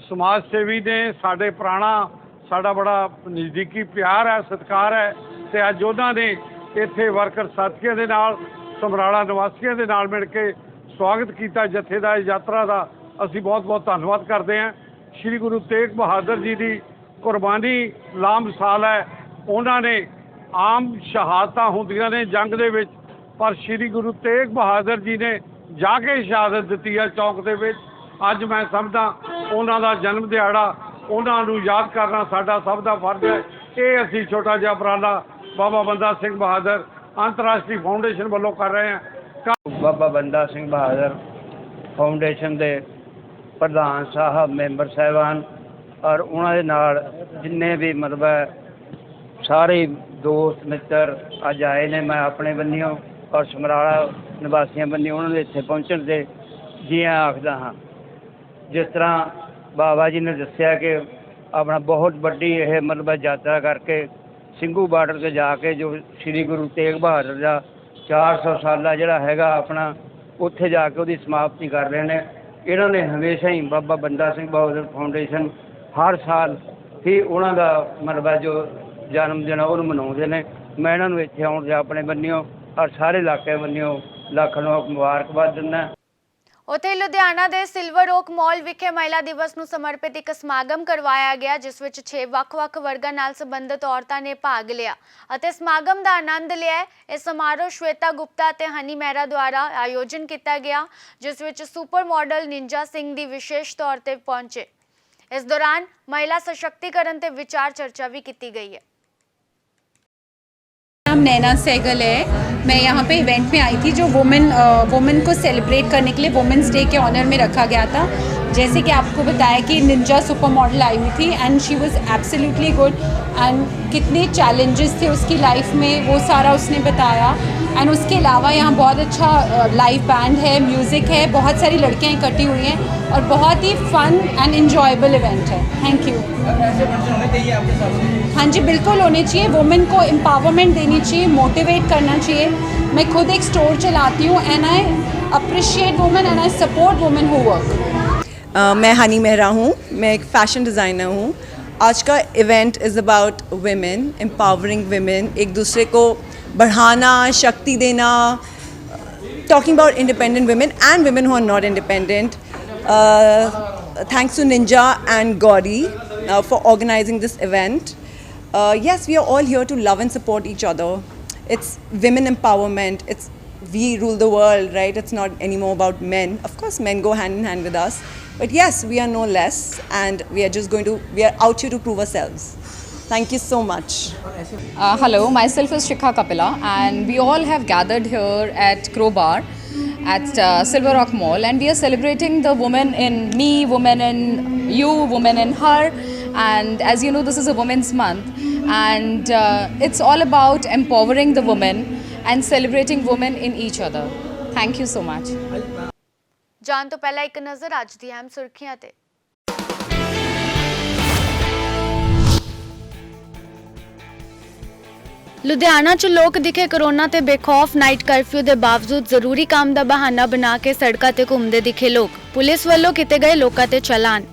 ਸਮਾਜ ਸੇਵੀ ਨੇ, ਸਾਡੇ ਪੁਰਾਣਾ ਸਾਡਾ ਬੜਾ ਨਜ਼ਦੀਕੀ ਪਿਆਰ ਹੈ, ਸਤਿਕਾਰ ਹੈ ਤੇ ਅੱਜ ਉਹਨਾਂ ਨੇ ਇੱਥੇ ਵਰਕਰ ਸਾਥੀਆਂ ਦੇ ਨਾਲ ਸਮਰਾਲਾ ਨਿਵਾਸੀਆਂ ਦੇ ਨਾਲ ਮਿਲ ਕੇ ਸਵਾਗਤ ਕੀਤਾ ਜਥੇ ਦਾ। ਯਾਤਰਾ ਦਾ ਅਸੀਂ ਬਹੁਤ ਬਹੁਤ ਧੰਨਵਾਦ ਕਰਦੇ ਹਾਂ। ਸ਼੍ਰੀ ਗੁਰੂ ਤੇਗ ਬਹਾਦਰ ਜੀ ਦੀ ਕੁਰਬਾਨੀ ਲਾਮਿਸਾਲ ਹੈ। ਉਹਨਾਂ ਨੇ ਆਮ ਸ਼ਹਾਦਤਾਂ ਹੁੰਦੀਆਂ ਨੇ ਜੰਗ ਦੇ ਵਿੱਚ, ਪਰ ਸ਼੍ਰੀ ਗੁਰੂ ਤੇਗ ਬਹਾਦਰ ਜੀ ਨੇ ਜਾ ਕੇ ਸ਼ਹਾਦਤ ਦਿੱਤੀ ਹੈ ਚੌਕ ਦੇ ਵਿੱਚ। ਅੱਜ ਮੈਂ ਸਮਝਦਾ ਉਹਨਾਂ ਦਾ ਜਨਮ ਦਿਹਾੜਾ ਉਹਨਾਂ ਨੂੰ ਯਾਦ ਕਰਨਾ ਸਾਡਾ ਸਭ ਦਾ ਫਰਜ਼ ਹੈ। ਇਹ ਅਸੀਂ ਛੋਟਾ ਜਿਹਾ ਉਪਰਾਲਾ ਬਾਬਾ ਬੰਦਾ ਸਿੰਘ ਬਹਾਦਰ ਅੰਤਰਰਾਸ਼ਟਰੀ ਫਾਊਂਡੇਸ਼ਨ ਵੱਲੋਂ ਕਰ ਰਹੇ ਹਾਂ।
ਬਾਬਾ ਬੰਦਾ ਸਿੰਘ ਬਹਾਦਰ ਫਾਊਂਡੇਸ਼ਨ ਦੇ ਪ੍ਰਧਾਨ ਸਾਹਿਬ, ਮੈਂਬਰ ਸਾਹਿਬਾਨ ਔਰ ਉਹਨਾਂ ਦੇ ਨਾਲ ਜਿੰਨੇ ਵੀ ਮਤਲਬ ਸਾਰੇ ਦੋਸਤ ਮਿੱਤਰ ਅੱਜ ਆਏ ਨੇ, ਮੈਂ ਆਪਣੇ ਬੰਨਿਓ ਔਰ ਸਮਰਾਲਾ ਨਿਵਾਸੀਆਂ ਬੰਨਿਓ ਉਹਨਾਂ ਦੇ ਇੱਥੇ ਪਹੁੰਚਣ 'ਤੇ ਜੀ ਆਖਦਾ ਹਾਂ। ਜਿਸ ਤਰ੍ਹਾਂ ਬਾਬਾ ਜੀ ਨੇ ਦੱਸਿਆ ਕਿ ਆਪਣਾ ਬਹੁਤ ਵੱਡੀ ਇਹ ਮਤਲਬ ਯਾਤਰਾ ਕਰਕੇ ਸਿੰਘੂ ਬਾਰਡਰ 'ਤੇ ਜਾ ਕੇ ਜੋ ਸ੍ਰੀ ਗੁਰੂ ਤੇਗ ਬਹਾਦਰ ਦਾ 400 ਸਾਲਾ ਜਿਹੜਾ ਹੈਗਾ ਆਪਣਾ ਉੱਥੇ ਜਾ ਕੇ ਉਹਦੀ ਸਮਾਪਤੀ ਕਰ ਰਹੇ ਨੇ। ਇਹਨਾਂ ਨੇ ਹਮੇਸ਼ਾ ਹੀ ਬਾਬਾ ਬੰਦਾ ਸਿੰਘ ਬਹਾਦਰ ਫਾਊਂਡੇਸ਼ਨ ਹਰ ਸਾਲ ਹੀ ਉਹਨਾਂ ਦਾ ਮਤਲਬ ਜੋ ਜਨਮ ਦਿਨ ਉਹਨੂੰ ਮਨਾਉਂਦੇ ਨੇ। ਮੈਂ ਇਹਨਾਂ ਨੂੰ ਇੱਥੇ ਆਉਣ ਦੇ ਆਪਣੇ ਬੰਨਿਓ ਔਰ ਸਾਰੇ ਇਲਾਕੇ ਬੰਨਿਓ ਲੱਖ ਲੱਖ ਮੁਬਾਰਕਬਾਦ ਦਿੰਦਾ।
ਉੱਥੇ ਲੁਧਿਆਣਾ ਦੇ ਸਿਲਵਰ ਓਕ ਮਾਲ ਵਿਖੇ ਮਹਿਲਾ ਦਿਵਸ ਨੂੰ ਸਮਰਪਿਤ ਇੱਕ ਸਮਾਗਮ ਕਰਵਾਇਆ ਗਿਆ, ਜਿਸ ਵਿੱਚ 6 ਵੱਖ-ਵੱਖ ਵਰਗਾਂ ਨਾਲ ਸੰਬੰਧਿਤ ਔਰਤਾਂ ਨੇ ਭਾਗ ਲਿਆ ਅਤੇ ਸਮਾਗਮ ਦਾ ਆਨੰਦ ਲਿਆ। ਇਹ ਸਮਾਰੋਹ ਸ਼ਵੇਤਾ ਗੁਪਤਾ ਅਤੇ ਹਨੀ ਮਹਿਰਾ ਦੁਆਰਾ ਆਯੋਜਨ ਕੀਤਾ ਗਿਆ, ਜਿਸ ਵਿੱਚ ਸੁਪਰ ਮਾਡਲ ਨਿੰਜਾ ਸਿੰਘ ਦੀ ਵਿਸ਼ੇਸ਼ ਤੌਰ ਤੇ ਪਹੁੰਚੇ। इस दौरान महिला सशक्तिकरण ते विचार चर्चा भी की गई है।
नाम नैना सहगल है। मैं यहाँ पे इवेंट में आई थी जो वुमेन को सेलिब्रेट करने के लिए वुमेंस डे के ऑनर में रखा गया था। जैसे कि आपको बताया कि निंजा सुपर मॉडल आई हुई थी and she was absolutely good and कितने चैलेंजेस थे उसकी लाइफ में वो सारा उसने बताया। एंड उसके अलावा यहाँ बहुत अच्छा लाइव बैंड है, म्यूज़िक है, बहुत सारी लड़कियाँ इकट्ठी हुई हैं और बहुत ही फन एंड इंजॉयबल इवेंट है। Thank you. हाँ जी, बिल्कुल होने चाहिए। वुमेन को एम्पावरमेंट देनी चाहिए, मोटिवेट करना चाहिए। मैं खुद एक स्टोर चलाती हूँ and I appreciate women and I support women who work.
मैं हनी मेहरा हूँ, मैं एक फ़ैशन डिज़ाइनर हूँ। आज का event is about women, empowering women, एक दूसरे को बढ़ाना, शक्ति देना, talking about independent women and women who are not independent. Thanks to Ninja and Gauri for organizing this event. Yes, we are all here to love and support each other. It's women empowerment. It's we rule the world, right? It's not anymore about men. Of course, men go hand in hand with us. But yes, we are no less, and we are out here to prove ourselves. Thank you so much.
Hello, myself is Shikha Kapila, and we all have gathered here at Crowbar at Silver Rock Mall, and we are celebrating the woman in me, woman in you, woman in her. And as you know, this is a Women's Month, and it's all about empowering the women and celebrating women in each other. Thank you so much.
जान तो पहला एक नज़र आज दी अहम सुर्खियां ते। लुधियाना च लोग दिखे कोरोना ते बेखौफ। नाइट कर्फ्यू के बावजूद जरूरी काम का बहाना बना के सड़कों ते घूमते दिखे लोग। पुलिस वालों किते गए लोगों ते चलान।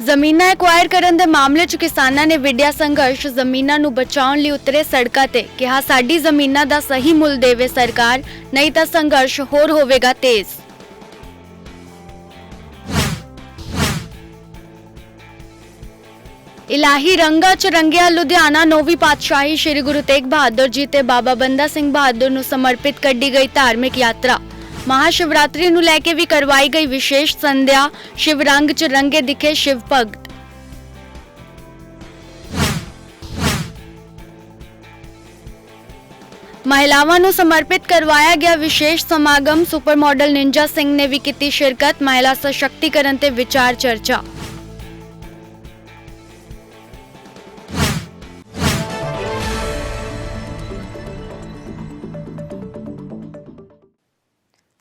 ਜ਼ਮੀਨਾਂ ਐਕਵਾਇਰ ਕਰਨ ਦੇ ਮਾਮਲੇ 'ਚ ਕਿਸਾਨਾਂ ਨੇ ਵਿੱਢਿਆ ਸੰਘਰਸ਼। ਜ਼ਮੀਨਾਂ ਨੂੰ ਬਚਾਉਣ ਲਈ ਉਤਰੇ ਸੜਕਾਂ ਤੇ। ਕਿਹਾ ਸਾਡੀ ਜ਼ਮੀਨਾਂ ਦਾ ਸਹੀ ਮੁੱਲ ਦੇਵੇ ਸਰਕਾਰ, ਨਹੀਂ ਤਾਂ ਸੰਘਰਸ਼ ਹੋਰ ਹੋਵੇਗਾ ਤੇਜ਼। ਇਲਾਹੀ ਰੰਗਾਂ 'ਚ ਰੰਗਿਆ ਲੁਧਿਆਣਾ। 9ਵੀਂ ਪਾਤਸ਼ਾਹੀ ਸ਼੍ਰੀ ਗੁਰੂ ਤੇਗ ਬਹਾਦਰ ਜੀ ਤੇ ਬਾਬਾ ਬੰਦਾ ਸਿੰਘ ਬਹਾਦਰ ਨੂੰ ਸਮਰਪਿਤ ਕੱਢੀ ਗਈ ਧਾਰਮਿਕ ਯਾਤਰਾ। महाशिवरात्रि ਨੂੰ ਲੈ ਕੇ ਵੀ ਕਰਵਾਈ ਗਈ ਵਿਸ਼ੇਸ਼ ਸੰਧਿਆ। शिव रंग च रंगे दिखे शिव भगत। महिलावां ਨੂੰ समर्पित करवाया गया विशेष समागम। सुपर मॉडल निंजा सिंह ने भी की शिरकत। महिला सशक्तिकरण ते विचार चर्चा।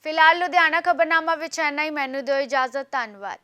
फिलहाल लुधियाना खबरनामा विच इन्ना ही। मैनू दिओ इजाजत। धन्यवाद।